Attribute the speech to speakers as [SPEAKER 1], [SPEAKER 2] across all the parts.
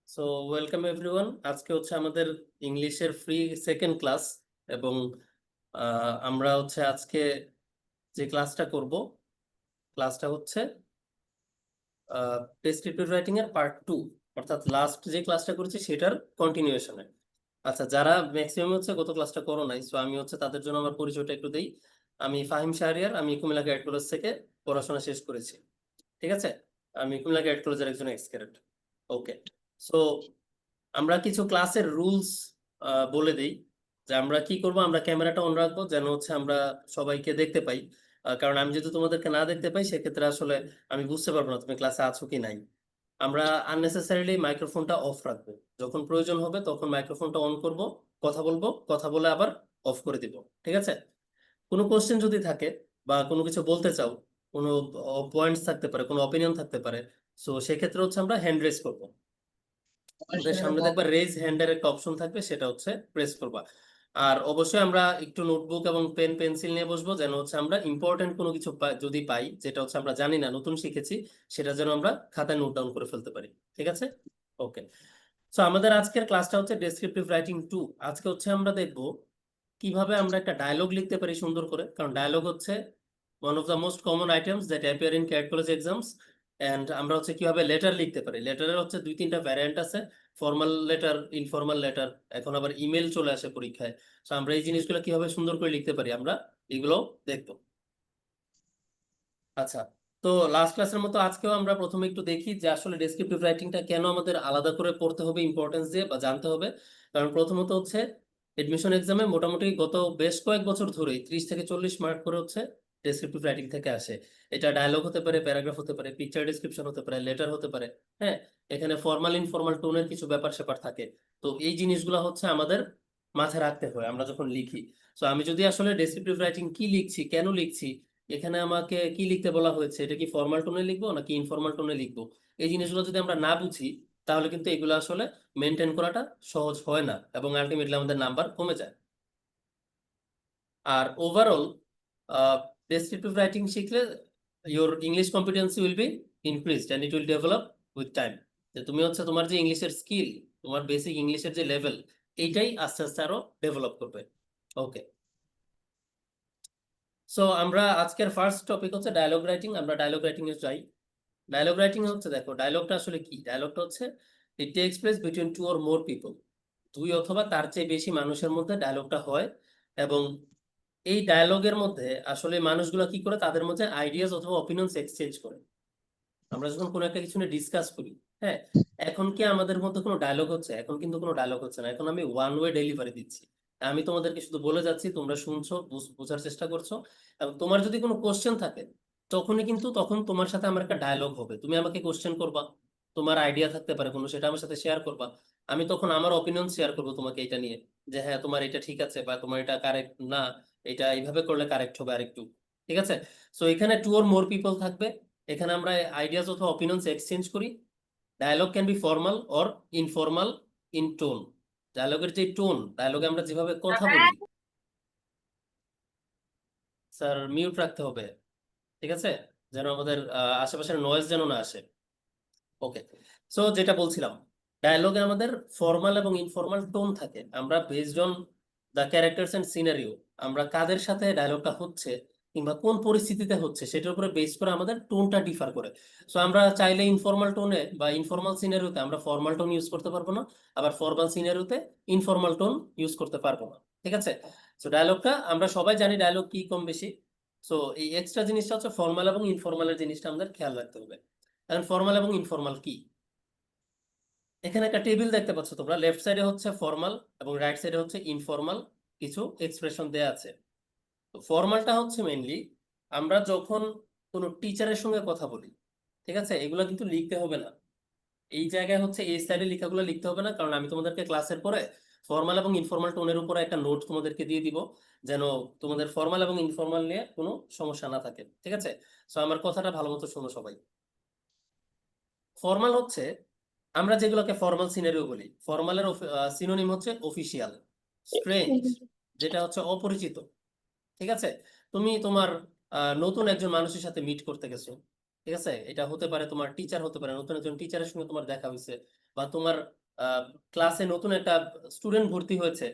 [SPEAKER 1] So welcome everyone. আজকে হচ্ছে আমাদের ইংলিশের ফ্রি সেকেন্ড ক্লাস এবং আমরা হচ্ছে আজকে যে ক্লাসটা করব ক্লাসটা হচ্ছে ডেসক্রিপটিভ রাইটিং এর পার্ট 2, অর্থাৎ লাস্ট যে ক্লাসটা করেছি সেটার কন্টিনিউয়েশনে। আচ্ছা, যারা ম্যাক্সিমাম হচ্ছে গত ক্লাসটা করো নাই, সো আমি হচ্ছে তাদের জন্য আমার পরিচয়টা একটু দেই। আমি ফাহিম শাহরিয়ার, আমি কুমিল্লা গাইড কলেজ থেকে পড়াশোনা শেষ করেছি। ঠিক আছে, আমি কুমিল্লা গাইড কলেজের একজন এক্স ক্যাডেট। ওকে, সো আমরা কিছু ক্লাসের রুলস বলে দিই যে আমরা কি করব। আমরা ক্যামেরাটা অন রাখবো যেন হচ্ছে আমরা সবাইকে দেখতে পাই। কারণ আমি যদি তোমাদেরকে না দেখতে পাই সেক্ষেত্রে আসলে আমি বুঝতে পারবো না তুমি ক্লাসে আছো কি নাই। আমরা আননেসেসারিলি মাইক্রোফোনটা অফ রাখবো। যখন প্রয়োজন হবে তখন মাইক্রোফোনটা অন করব, কথা বলবো, কথা বলে আবার অফ করে দিব। ঠিক আছে? কোনো কোশ্চেন যদি থাকে বা কোনো কিছু বলতে চাও, কোনো পয়েন্টস থাকতে পারে, কোনো অপিনিয়ন থাকতে পারে, সো সেক্ষেত্রে হচ্ছে আমরা হ্যান্ড রেজ করবো। ওদের সামনে দেখবা রেজ হ্যান্ডের একটা অপশন থাকবে, সেটা হচ্ছে প্রেস করবা। আর অবশ্যই আমরা একটু নোটবুক এবং পেন পেন্সিল নিয়ে বসবো, যেন হচ্ছে আমরা ইম্পর্টেন্ট কোনো কিছু যদি পাই যেটা হচ্ছে আমরা জানি না, নতুন শিখেছি, সেটা যেন আমরা খাতায় নোট ডাউন করে ফেলতে পারি। ঠিক আছে? ওকে, সো আমাদের আজকের ক্লাসটা হচ্ছে ডেসক্রিপটিভ রাইটিং 2। আজকে হচ্ছে আমরা দেখব কিভাবে আমরা একটা ডায়লগ লিখতে পারি সুন্দর করে, কারণ ডায়লগ হচ্ছে one of the most common items that appear in cat college exams. And আমরা হচ্ছে কিভাবে লেটার লিখতে পারি। লেটারের হচ্ছে দুই তিনটা ভ্যারিয়েন্ট আছে, ফর্মাল লেটার, ইনফর্মাল লেটার, এখন আবার ইমেল চলে আসে পরীক্ষায়। তো আমরা এই জিনিসগুলো কিভাবে সুন্দর করে লিখতে পারি আমরা এগুলো দেখবো। আচ্ছা, তো লাস্ট ক্লাসের মতো আজকেও আমরা প্রথমে একটু দেখি যে আসলে ডেসক্রিপটিভ রাইটিংটা কেন আমাদের আলাদা করে পড়তে হবে, ইম্পর্টেন্স দিয়ে বা জানতে হবে। কারণ প্রথমত হচ্ছে এডমিশন এক্সামে মোটামুটি গত বেশ কয়েক বছর ধরেই 30 থেকে 40 মার্ক করে হচ্ছে ডেসক্রিপটিভ রাইটিং থেকে আসে। এটা ডায়লগ হতে পারে, প্যারাগ্রাফ হতে পারে, পিকচার ডিসক্রিপশন হতে পারে, লেটার হতে পারে। হ্যাঁ, এখানে ফর্মাল ইনফর্মাল টোনের কিছু ব্যাপার স্যাপার থাকে। তো এই জিনিসগুলো হচ্ছে আমাদের মাথায় রাখতে হয় আমরা যখন লিখি। তো আমি যদি আসলে ডেসক্রিপটিভ রাইটিং কি লিখছি, কেন লিখছি, এখানে আমাকে কি লিখতে বলা হয়েছে, এটা কি ফর্মাল টোনে লিখবো নাকি ইনফর্মাল টোনে লিখবো, এই জিনিসগুলো যদি আমরা না বুঝি তাহলে কিন্তু এগুলো আসলে মেনটেন করাটা সহজ হয় না এবং আলটিমেটলি আমাদের নাম্বার কমে যায়। আর ওভারঅল ডেসক্রিপটিভ রাইটিং শিখলে your English competency will be increased and it will develop with time. যে তুমি হচ্ছে তোমার যে ইংলিশের স্কিল, তোমার বেসিক ইংলিশের যে লেভেল, এইটাই আস্তে আস্তে আরো ডেভেলপ করবে। ওকে, সো আমরা আজকের ফার্স্ট টপিক হচ্ছে ডায়লগ রাইটিং। আমরা ডায়লগ রাইটিং এ যাই। ডায়লগ রাইটিং হচ্ছে, দেখো ডায়লগটা আসলে কি। ডায়লগটা হচ্ছে it takes place between two or more people. দুই অথবা তার চেয়ে বেশি মানুষের মধ্যে ডায়লগটা হয়। এবং এই ডায়লগের মধ্যে আসলে মানুষগুলো কি করে, তাদের মধ্যে আইডিয়াস অথবা অপিনিয়ন্স এক্সচেঞ্জ করে। আমরা যখন কোনো একটা কিছু নিয়ে ডিসকাস করি, হ্যাঁ, এখন কি আমাদের মধ্যে কোনো ডায়লগ হচ্ছে? এখন কিন্তু কোনো ডায়লগ হচ্ছে না, এখন আমি ওয়ান ওয়ে ডেলিভারি দিচ্ছি। আমি তোমাদেরকে শুধু বলে যাচ্ছি, তোমরা শুনছো, বোঝার চেষ্টা করছো। এবং তোমার যদি কোনো কোশ্চেন থাকে তখনই কিন্তু তখন তোমার সাথে আমার একটা ডায়লগ হবে। তুমি আমাকে কোশ্চেন করবা, তোমার আইডিয়া থাকতে পারে কোনো, সেটা আমার সাথে শেয়ার করবা। আমি তখন আমার অপিনিয়ন শেয়ার করবো তোমাকে এটা নিয়ে, যে হ্যাঁ তোমার এটা ঠিক আছে বা তোমার এটা কারেক্ট না, এটা এইভাবে করলে কারেক্ট হবে আরেকটু। ঠিক আছে? সো এখানে টু অর মোর পিপল থাকবে। এখানে আমরা আইডিয়াস অথবা অপিনিয়ন্স এক্সচেঞ্জ করি। Dialogue can be formal or informal in tone. ডায়ালগের যে টোন, ডায়ালগে আমরা যেভাবে কথা বলি, স্যার মিউট রাখতে হবে। ঠিক আছে, যেন আমাদের আশেপাশের নয়েজ যেন না আসে। ওকে, সো যেটা বলছিলাম, ডায়ালগে আমাদের ফর্মাল এবং ইনফর্মাল টোন থাকে। আমরা based on the characters and scenario, আমরা কাদের সাথে ডায়লগটা হচ্ছে কিংবা কোন পরিস্থিতিতে হচ্ছে সেটার উপরে বেস করে আমাদের টোনটা ডিফার করে। সো আমরা চাইলে ইনফর্মাল টোনে বা ইনফর্মাল সিনারিওতে আমরা ফর্মাল টোন ইউজ করতে পারবো না, আবার ফর্মাল সিনারিওতে ইনফর্মাল টোন ইউজ করতে পারবো না। ঠিক আছে? সো ডায়লগটা আমরা সবাই জানি ডায়লগ কি কম বেশি। সো এই এক্সট্রা জিনিসটা হচ্ছে ফর্মাল এবং ইনফর্মালের জিনিসটা আমাদের খেয়াল রাখতে হবে। এখন ফর্মাল এবং ইনফর্মাল কি, এখানে একটা টেবিল দেখতে পাচ্ছ তোমরা, লেফট সাইডে হচ্ছে ফর্মাল এবং রাইট সাইডে হচ্ছে ইনফর্মাল কিছু এক্সপ্রেশন দেয়া আছে। তো ফর্মালটা হচ্ছে মেইনলি আমরা যখন কোনো টিচারের সঙ্গে কথা বলি। ঠিক আছে, এগুলো কিন্তু লিখতে হবে না। এই জায়গায় হচ্ছে এই স্লাইডে লেখাগুলো লিখতে হবে না, কারণ আমি তোমাদেরকে ক্লাসের পরে ফর্মাল এবং ইনফর্মাল টোনের উপরে একটা নোট তোমাদেরকে দিয়ে দিব, যেন তোমাদের ফর্মাল এবং ইনফর্মাল নিয়ে কোনো সমস্যা না থাকে। ঠিক আছে? সো আমার কথাটা ভালো মতো শোনো সবাই। ফর্মাল হচ্ছে আমরা যেগুলোকে ফর্মাল সিনারিও বলি, ফর্মালের সিনোনিম হচ্ছে অফিসিয়াল, স্ট্রেঞ্জ, যেটা হচ্ছে অপরিচিত। ঠিক আছে? তুমি তোমার নতুন একজন মানুষের সাথে মিট করতে গেছো, ঠিক আছে, এটা হতে পারে তোমার টিচার হতে পারে, নতুন একজন টিচারের সঙ্গে তোমার দেখা হয়েছে, বা তোমার ক্লাসে নতুন একটা স্টুডেন্ট ভর্তি হয়েছে,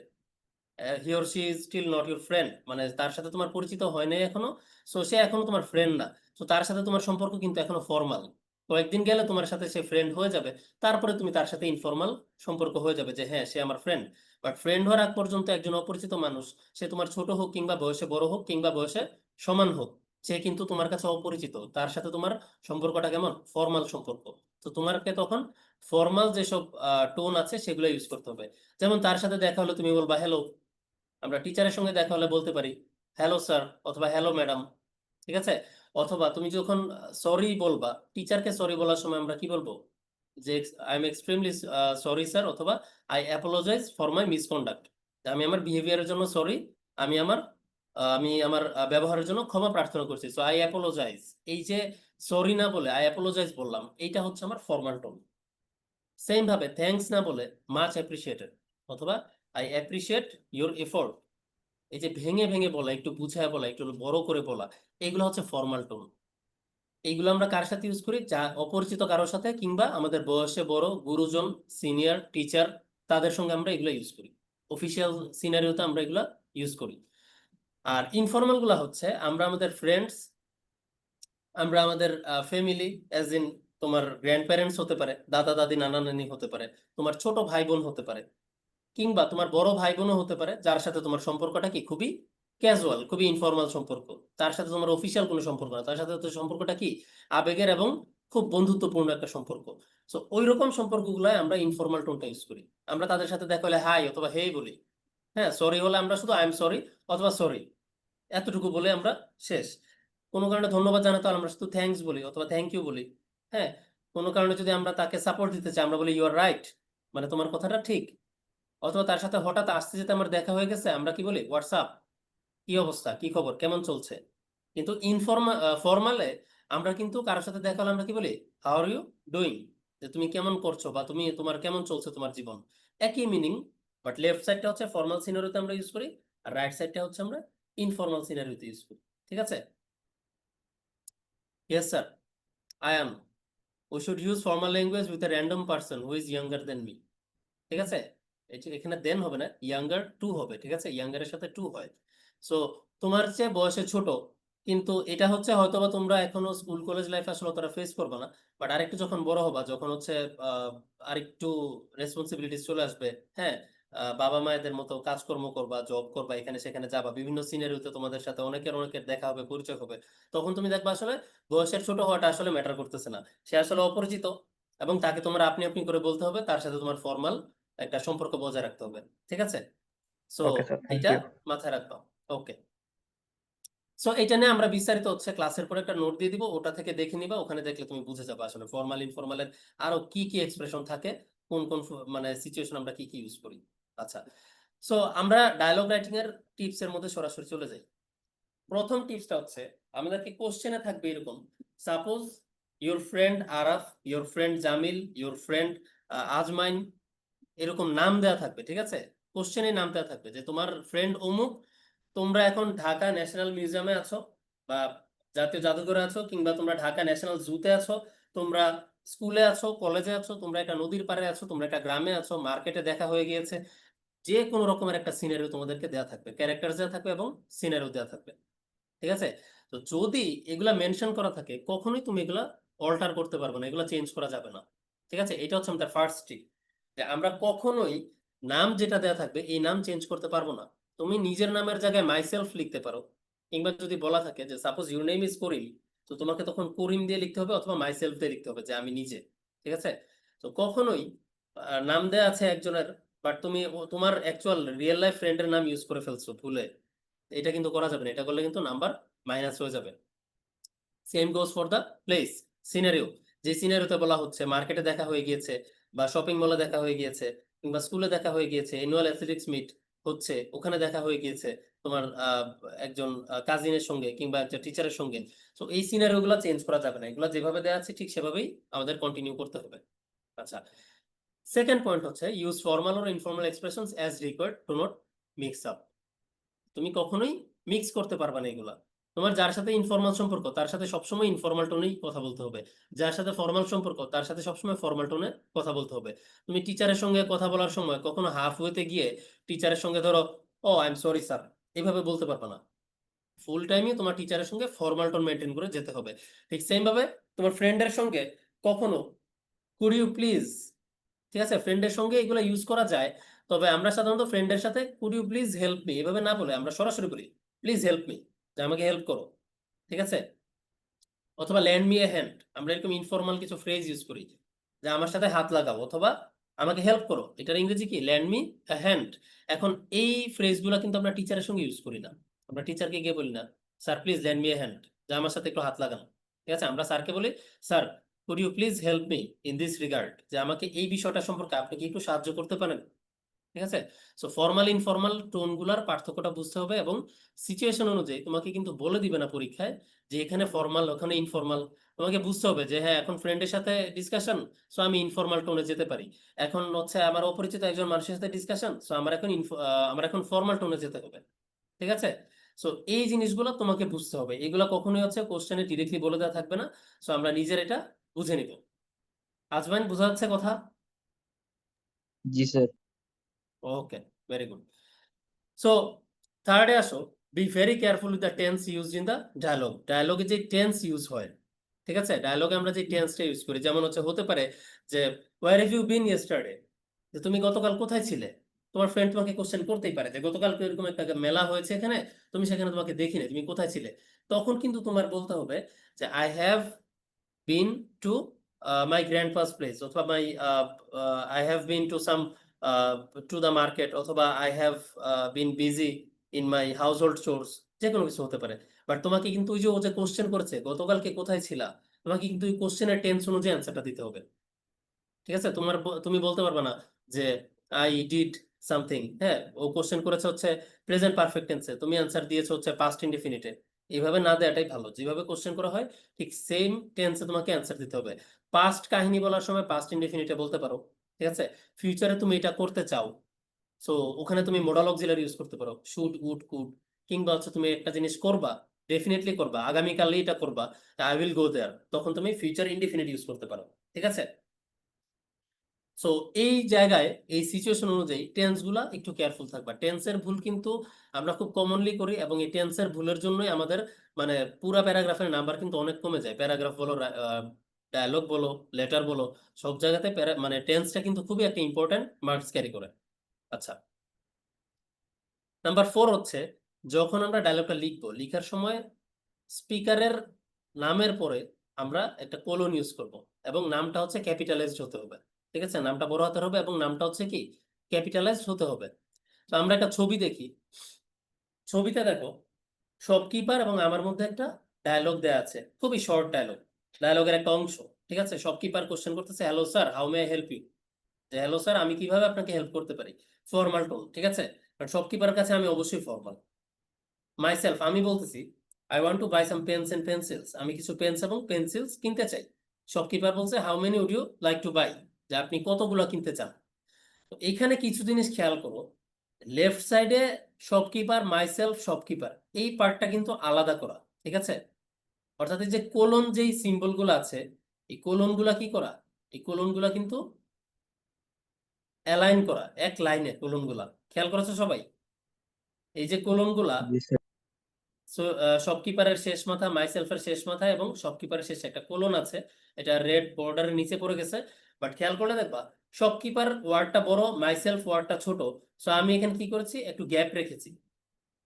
[SPEAKER 1] he or she is still not your friend, মানে তার সাথে তোমার পরিচিত হয় নাই এখনো, সো সে এখনো তোমার ফ্রেন্ড না। তো তার সাথে তোমার সম্পর্ক কিন্তু এখনো ফর্মাল, কয়েকদিন গেলে তোমার সাথে সে ফ্রেন্ড হয়ে যাবে, তারপরে তুমি তার সাথে ইনফর্মাল সম্পর্ক হয়ে যাবে যে হ্যাঁ সে আমার ফ্রেন্ড। বাট ফ্রেন্ড হওয়ার আগ পর্যন্ত একজন অপরিচিত মানুষ, সে তোমার ছোট হোক কিংবা বয়সে বড় হোক কিংবা বয়সে সমান হোক, সে কিন্তু তোমার কাছে অপরিচিত, তার সাথে তোমার সম্পর্কটা কেমন, ফর্মাল সম্পর্ক। তো তোমাকে তখন ফর্মাল যেসব টোন আছে সেগুলো ইউজ করতে হবে। যেমন তার সাথে দেখা হলো তুমি বলবা হ্যালো, আমরা টিচারের সঙ্গে দেখা হলে বলতে পারি হ্যালো স্যার অথবা হ্যালো ম্যাডাম, ঠিক আছে। অথবা তুমি যখন সরি বলবা, টিচারকে সরি বলার সময় আমরা কি বলবো, যে I am extremely sorry sir, অথবা I apologize for my misconduct, আমি আমার বিহেভিয়ারের জন্য সরি, আমি আমার ব্যবহারের জন্য ক্ষমা প্রার্থনা করছি, সো আই অ্যাপোলোজাইজ। এই যে সরি না বলে আই অ্যাপোলোজাইজ বললাম, এইটা হচ্ছে আমার ফর্মাল টোন। সেম ভাবে থ্যাঙ্কস না বলে মাচ অ্যাপ্রিসিয়েটেড, অথবা আই অ্যাপ্রিসিয়েট ইউর এফোর্ট, এই যে ভেঙে ভেঙে বলা, একটু বুঝায় বলা, একটু বড় করে বলা, এগুলো হচ্ছে ফর্মাল টোন। এইগুলো আমরা কার সাথে ইউজ করি, যা অপরিচিত কারোর সাথে, কিংবা আমাদের বয়সে বড় গুরুজন, সিনিয়র টিচার, তাদের সঙ্গে আমরা এগুলো ইউজ করি। অফিসিয়াল সিনারিওতে আমরা এগুলো ইউজ করি। আর ইনফর্মাল গুলা হচ্ছে আমরা আমাদের ফ্রেন্ডস, আমরা আমাদের ফ্যামিলি, অ্যাজ ইন তোমার গ্র্যান্ড প্যারেন্টস হতে পারে, দাদা দাদি নানা নানি হতে পারে, তোমার ছোট ভাই বোন হতে পারে, কিংবা তোমার বড় ভাই বোনও হতে পারে, যার সাথে তোমার সম্পর্কটা কি খুবই ক্যাজুয়াল, খুবই ইনফর্মাল সম্পর্ক, তার সাথে তোমার অফিসিয়াল কোনো সম্পর্ক না, তার সাথে তো সম্পর্কটা কি আবেগের এবং খুব বন্ধুত্বপূর্ণ একটা সম্পর্ক। সো ওই রকম সম্পর্কগুলাই আমরা ইনফর্মাল টোনটা ইউজ করি। আমরা তাদের সাথে দেখা হলে হাই অথবা হেই বলি, হ্যাঁ সরি হলে আমরা শুধু আই এম সরি অথবা সরি, এতটুকু বলে আমরা শেষ। কোনো কারণে ধন্যবাদ জানাতে হলে আমরা শুধু থ্যাঙ্কস বলি অথবা থ্যাংক ইউ বলি। হ্যাঁ, কোনো কারণে যদি আমরা তাকে সাপোর্ট দিতে চাই আমরা বলি ইউ আর রাইট, মানে তোমার কথাটা ঠিক। অথবা তার সাথে হঠাৎ আসতে যেতে আমার দেখা হয়ে গেছে, আমরা কি বলি হোয়াটসঅ্যাপ, কি অবস্থা, কি খবর, কেমন চলছে। কিন্তু ফর্মালে আমরা কিন্তু কারোর সাথে দেখা হলে আমরা কি বলি, হাউ আর ইউ ডুইং, যে তুমি কেমন করছো বা তুমি তোমার কেমন চলছে তোমার জীবন, একই মিনিং। বাট লেফট সাইডটা হচ্ছে ফর্মাল সিনারিওতে আমরা ইউজ করি, আর রাইট সাইডটা হচ্ছে আমরা ইনফর্মাল সিনারিওতে ইউজ করি। ঠিক আছে, yes sir, I am, we should use formal language with a random person who is younger than me. ঠিক আছে, এখানে দেন হবে না, ইয়াঙ্গার টু হবে, ঠিক আছে, ইয়াঙ্গারের সাথে টু হয়। সো তোমার চেয়ে বয়সে ছোট, কিন্তু এটা হচ্ছে হয়তোবা তোমরা এখনো স্কুল কলেজ লাইফ আসলে অতটা ফেস করবে না, বাট আরেকটু যখন বড় হবা, যখন হচ্ছে আরেকটু রেসপন্সিবিলিটিস চলে আসবে, হ্যাঁ, বাবা মায়েদের মতো কাজকর্ম করবা, জব করবা, এখানে সেখানে যাবা, বিভিন্ন সিনারিওতে তোমাদের সাথে অনেকের অনেকের দেখা হবে, পরিচয় হবে, তখন তুমি দেখবা আসলে বয়সের ছোট হওয়াটা আসলে ম্যাটার করতেছে না, সে আসলে অপরিচিত, এবং তাকে তোমার আপনি আপনি করে বলতে হবে, তার সাথে তোমার ফর্মাল একটা সম্পর্ক বজায় রাখতে হবে। ঠিক আছে, সো
[SPEAKER 2] ওকে স্যার, থ্যাংক
[SPEAKER 1] এইটা
[SPEAKER 2] ইউ।
[SPEAKER 1] মাথায় রাখবা। ওকে, সো এটা নিয়ে আমরা বিস্তারিত হচ্ছে ক্লাসের পরে একটা নোট দিয়ে দিব, ওটা থেকে দেখে নিবা, ওখানে দেখলে তুমি বুঝে যাবে আসলে ফর্মাল ইনফর্মালের আরো কি কি এক্সপ্রেশন থাকে, কোন কোন মানে সিচুয়েশন আমরা কি কি ইউজ করি। আচ্ছা, সো আমরা ডায়লগ রাইটিং এর টিপস এর মধ্যে সরাসরি চলে যাই। প্রথম টিপসটা হচ্ছে আমাদেরকে কোশ্চেনে থাকবে এরকম, suppose your friend Araf, your friend Jamil, your friend আজমাইন, এরকম নাম দেওয়া থাকবে, ঠিক আছে, কোশ্চেনে নাম দেওয়া থাকবে যে তোমার ফ্রেন্ড অমুক, তোমরা এখন ঢাকা ন্যাশনাল মিউজিয়ামে আছো, বা জাতীয় জাদুঘরে আছো, কিংবা তোমরা ঢাকা ন্যাশনাল জুতে আছো, তোমরা স্কুলে আছো, কলেজে আছো, তোমরা একটা নদীর পাড়ে আছো, তোমরা একটা গ্রামে আছো, মার্কেটে দেখা হয়ে গিয়েছে, যে কোনো রকমের একটা সিনারিও তোমাদেরকে দেওয়া থাকবে, ক্যারেক্টার দেওয়া থাকবে এবং সিনারিও দেওয়া থাকবে। ঠিক আছে, তো যদি এগুলা মেনশন করা থাকে, কখনোই তুমি এগুলা অল্টার করতে পারবে না, এগুলা চেঞ্জ করা যাবে না। ঠিক আছে, এটা হচ্ছে আমাদের ফার্স্ট টিপ, যে আমরা কখনোই নাম যেটা দেওয়া থাকবে এই নাম চেঞ্জ করতে পারবো না। তুমি নিজের নামের জায়গায় মাইসেলফ লিখতে পারো, কিংবা যদি বলা থাকে যে সাপোজ ইউর নেম ইজ করিম, তো তোমাকে তখন করিম দিয়ে লিখতে হবে অথবা মাইসেলফ দিয়ে লিখতে হবে, যে আমি নিজে। ঠিক আছে, তো কখনোই নাম দেওয়া আছে একজনের, বাট তুমি তোমার অ্যাকচুয়াল রিয়েল লাইফ ফ্রেন্ডের নাম ইউজ করে ফেলছো ভুলে, এটা কিন্তু করা যাবে না, এটা করলে কিন্তু নাম্বার মাইনাস হয়ে যাবে। Same goes for the place, scenario, যে সিনারিওতে বলা হচ্ছে মার্কেটে দেখা হয়ে গিয়েছে, বা শপিং মলে দেখা হয়ে গিয়েছে, কিংবা স্কুলে দেখা হয়ে গিয়েছে, অ্যানুয়াল অ্যাথলেটিক্স মিট হচ্ছে ওখানে দেখা হয়ে গিয়েছে তোমার একজন কাজিনের সঙ্গে কিংবা একটা টিচারের সঙ্গে। তো এই সিনারিও গুলো চেঞ্জ করা যাবে না, এগুলো যেভাবে দেওয়া আছে ঠিক সেভাবেই আমাদের কন্টিনিউ করতে হবে। আচ্ছা, সেকেন্ড পয়েন্ট হচ্ছে use formal or informal expressions as required, do not mix up. তুমি কখনোই মিক্স করতে পারবে না এগুলা। তোমার যার সাথে ইনফর্মাল সম্পর্ক তার সাথে সবসময় ইনফর্মাল টোনেই কথা বলতে হবে, যার সাথে ফর্মাল সম্পর্ক তার সাথে সবসময় ফর্মাল টোনে কথা বলতে হবে। তুমি টিচারের সঙ্গে কথা বলার সময় কখনো হাফ ওয়েতে গিয়ে টিচারের সঙ্গে ধরো ও আই এম সরি স্যার এভাবে বলতে পারবে না। ফুল টাইমে তোমার টিচারের সঙ্গে ফর্মাল টোন মেনটেন করে যেতে হবে। ঠিক সেম ভাবে তোমার ফ্রেন্ডের সঙ্গে কখনো কুড ইউ প্লিজ, ঠিক আছে, ফ্রেন্ডের সঙ্গে এগুলো ইউজ করা যায়, তবে আমরা সাধারণত ফ্রেন্ডের সাথে could you please help me এভাবে না বলে আমরা সরাসরি বলি প্লিজ হেল্প মি, যে আমাকে হেল্প করো, ঠিক আছে, অথবা ল্যান্ড মি এ হ্যান্ড। আমরা এরকম ইনফর্মাল কিছু ফ্রেজ ইউজ করি, যে আমার সাথে হাত লাগাও অথবা আমাকে হেল্প করো, এটার ইংরেজি কি ল্যান্ড মি এ হ্যান্ড। এখন এই ফ্রেজগুলো কিন্তু আমরা টিচারের সঙ্গে ইউজ করি না। আমরা টিচারকে গিয়ে বলি না sir please lend me a hand, যে আমার সাথে একটু হাত লাগানো, ঠিক আছে, আমরা স্যারকে বলি sir could you please help me in this regard, যে আমাকে এই বিষয়টা সম্পর্কে আপনি কি একটু সাহায্য করতে পারেন, ঠিক আছে। সো ফর্মাল ইনফর্মাল টোনগুলার পার্থক্যটা বুঝতে হবে, এবং সিচুয়েশন অনুযায়ী তোমাকে কিন্তু বলে দিবে না পরীক্ষায় যে এখানে ফর্মাল ওখানে ইনফর্মাল। তোমাকে বুঝতে হবে যে হ্যাঁ এখন ফ্রেন্ডের সাথে ডিসকাশন, সো আমি ইনফর্মাল টোনে যেতে পারি। এখন হচ্ছে আমার অপরিচিত একজন মানুষের সাথে ডিসকাশন, সো আমার এখন ফর্মাল টোনে যেতে হবে, ঠিক আছে। সো এই জিনিসগুলো তোমাকে বুঝতে হবে, এগুলো কখনোই হচ্ছে কোশ্চেনে ডিরেক্টলি বলে দেওয়া থাকবে না। সো আমরা নিজের এটা বুঝে নিব। আজমাইন, বোঝা যাচ্ছে কথা?
[SPEAKER 2] জি sir.
[SPEAKER 1] Okay, very good. So থার্ডে আসো, be very careful with the tense use in the dialogue. ডায়ালগে যে টেন্স ইউজ হয়, ঠিক আছে, ডায়ালগে আমরা যে টেন্সটা ইউজ করি, যেমন হচ্ছে হতে পারে যে where have you been yesterday, যে তুমি গতকাল কোথায় ছিলে। তোমার ফ্রেন্ড তোমাকে কোশ্চেন করতেই পারে যে গতকাল তো এরকম একটা মেলা হয়েছে এখানে, তুমি সেখানে তোমাকে দেখিনি, তুমি কোথায় ছিলে। তখন কিন্তু তোমার বলতে হবে যে I have been to my grandpa's place, অথবা I have been to some to the market, অথবা I have been busy in my household chores, যে কোনো কিছু হতে পারে। বাট তোমাকে কিন্তু ওই যে ও যে কোশ্চেন করেছে গতকালকে কোথায় ছিলা, তোমাকে কিন্তু ওই কোশ্চেনের টেন্স অনুযায়ী অ্যান্সারটা দিতে হবে, ঠিক আছে। তুমি বলতে পারবে না যে আই ডিড সামথিং, হ্যাঁ ও কোশ্চেন করেছে হচ্ছে প্রেজেন্ট পারফেক্ট টেন্সে, তুমি অ্যান্সার দিয়েছো হচ্ছে পাস্ট ইনডিফিনিটে। এইভাবে না দেওয়াটাই ভালো, যেভাবে কোশ্চেন করা হয় ঠিক সেম টেন্সে তোমাকে অ্যান্সার দিতে হবে। পাস্ট কাহিনী বলার সময় পাস্ট ইনডিফিনিটে বলতে পারো, ঠিক আছে। ফিউচারে তুমি এটা করতে চাও, সো ওখানে তুমি মোডাল অক্সিলারি ইউজ করতে পারো, শুড উড কুড। কিংবা হচ্ছে তুমি একটা জিনিস করবা, ডেফিনেটলি করবা, আগামীকালে এটা করবা, আই উইল গো দেয়ার, তখন তুমি ফিউচার ইনডিফিনিট ইউজ করতে পারো, ঠিক আছে। সো এই জায়গায় এই সিচুয়েশন অনুযায়ী টেন্স গুলা একটু কেয়ারফুল থাকবা। টেন্সের ভুল কিন্তু আমরা খুব কমনলি করি, এবং এই টেন্সের ভুলের জন্যই আমাদের মানে পুরা প্যারাগ্রাফের নাম্বার কিন্তু অনেক কমে যায়। প্যারাগ্রাফ বলো, ডায়ালগ বলো, লেটার বলো, সব জায়গাতে মানে টেন্সটা কিন্তু খুবই একটা ইম্পর্টেন্ট মার্কস ক্যারি করে। আচ্ছা, নাম্বার 4 হচ্ছে যখন আমরা ডায়লগটা লিখবো, লিখার সময় স্পিকারের নামের পরে আমরা একটা কোলন ইউজ করব, এবং নামটা হচ্ছে ক্যাপিটালাইজড হতে হবে, ঠিক আছে, নামটা বড় হাতের হবে এবং নামটা হচ্ছে কি ক্যাপিটালাইজড হতে হবে। তো আমরা একটা ছবি দেখি, ছবিতে দেখো শপকিপার এবং আমার মধ্যে একটা ডায়লগ দেয়া আছে, খুবই শর্ট ডায়লগ, ডায়লগের একটা অংশ, ঠিক আছে। শপকিপার কোশ্চেন করতেছে hello sir how may I help you, যে হ্যালো স্যার আমি কিভাবে আপনাকে হেল্প করতে পারি, ফর্মাল টোন, ঠিক আছে। কারণ শপকিপারের কাছে আমি অবশ্যই ফর্মাল। মাইসেলফ আমি বলতেছি I want to buy some pens and pencils, আমি কিছু পেন্স এবং পেন্সিলস কিনতে চাই। শপকিপার বলছে how many would you like to buy, যে আপনি কতগুলো কিনতে চান। তো এখানে কিছু জিনিস খেয়াল করো, লেফট সাইডে শপকিপার মাইসেলফ শপকিপার এই পার্টটা কিন্তু আলাদা করা, ঠিক আছে। অর্থাৎ এই যে কোলন যেই সিম্বল গুলো আছে, এই কোলন গুলা কি করা, এই কোলন গুলা কিন্তু অ্যালাইন করা, এক লাইনে কোলন গুলা, খেয়াল করেছো সবাই এই যে কোলন গুলা।
[SPEAKER 2] জি স্যার।
[SPEAKER 1] সো শপকিপারের শেষ মাথা, মাইসেলফের শেষ মাথা এবং শপকিপারের শেষে একটা কোলন আছে, এটা রেড বর্ডারের নিচে পড়ে গেছে। বাট খেয়াল করলে দেখবা শপকিপার ওয়ার্ডটা বড়, মাইসেলফ ওয়ার্ডটা ছোট। সো আমি এখানে কি করেছি, একটু গ্যাপ রেখেছি,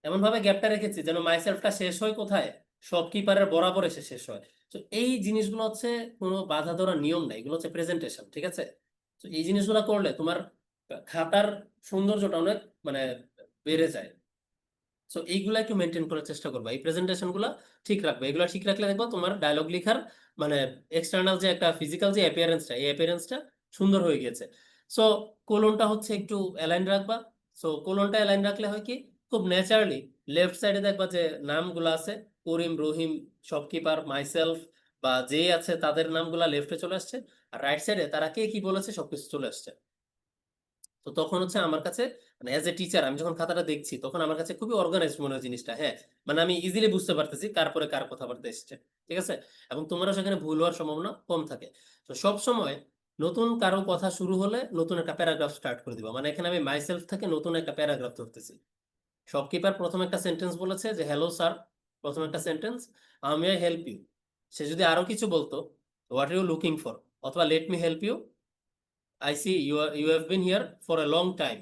[SPEAKER 1] এমন ভাবে গ্যাপটা রেখেছি যেন মাইসেলফটা শেষ হয় কোথায়, শপকিপারের বরাবর এসে শেষ হয়। তো এই জিনিসগুলো হচ্ছে কোনো বাধা ধরা নিয়ম নাই, এগুলো হচ্ছে প্রেজেন্টেশন, ঠিক আছে। তো এই জিনিসগুলো করলে তোমার খাতার সৌন্দর্যটা অনেক মানে বেড়ে যায়। সো এইগুলা একটু মেনটেন করার চেষ্টা করবা, এই প্রেজেন্টেশন গুলা ঠিক রাখবে, এগুলা ঠিক রাখলে দেখবো তোমার ডায়লগ লেখার মানে এক্সটার্নাল যে একটা ফিজিক্যাল যে অ্যাপিয়ারেন্সটা, এই অ্যাপিয়ারেন্সটা সুন্দর হয়ে গেছে। সো কোলনটা হচ্ছে একটু অ্যালাইন রাখবা। সো কোলনটা অ্যালাইন রাখলে হয় কি খুব ন্যাচারালি লেফট সাইডে দেখবা যে নামগুলো আছে, করিম, রহিম, শপকিপার, মাইসেলফ বা যে আছে তাদের নামগুলা লেফটে চলে আসছে, আর রাইট সাইডে তারা কে কি বলেছে সবকিছু চলে আসছে। তো তখন হচ্ছে আমার কাছে মানে অ্যাজ এ টিচার আমি যখন খাতাটা দেখছি তখন আমার কাছে খুবই অর্গানাইজড মনে হয় জিনিসটা। হ্যাঁ, মানে আমি ইজিলি বুঝতে পারতেছি কার পরে কার কথাবার্তা এসছে, ঠিক আছে। এবং তোমারও সেখানে ভুল হওয়ার সম্ভাবনা কম থাকে। তো সব সময় নতুন কারো কথা শুরু হলে নতুন একটা প্যারাগ্রাফ স্টার্ট করে দিবা। মানে এখানে আমি মাইসেলফ থেকে নতুন একটা প্যারাগ্রাফ ধরতেছি। শপকিপার প্রথম একটা সেন্টেন্স বলেছে যে হ্যালো স্যার, প্রথম একটা sentence, may I help you. সে যদি আরো কিছু বলতো, what are you looking for, অথবা let me help you, I see you have been here for a long time.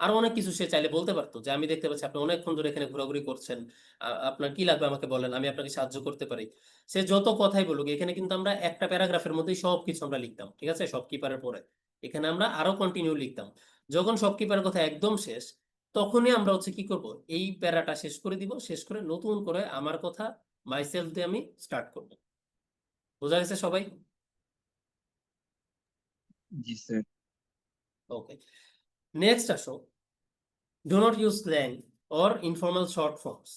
[SPEAKER 1] আরো অনেক কিছু সে চাইলে বলতে পারতো, যে আমি দেখতে পাচ্ছি আপনি অনেকক্ষণ ধরে এখানে ঘোরাঘুরি করছেন, আপনার কি লাগবে আমাকে বলেন, আমি আপনাকে সাহায্য করতে পারি। সে যত কথাই বলুক, এখানে কিন্তু আমরা একটা প্যারাগ্রাফের মধ্যেই সব কিছু আমরা লিখতাম, ঠিক আছে, শপকিপারের পরে এখানে আমরা আরো কন্টিনিউ লিখতাম। যখন শপকিপারের কথা একদম শেষ, তখনই আমরা হচ্ছে কি করব, এই প্যারাটা শেষ করে দিব, শেষ করে নতুন করে আমার কথা মাইসেলফ দিয়ে আমি স্টার্ট করব। বোঝা গেছে সবাই?
[SPEAKER 2] জি স্যার।
[SPEAKER 1] ওকে, নেক্সট আসো, do not use slang or informal short forms.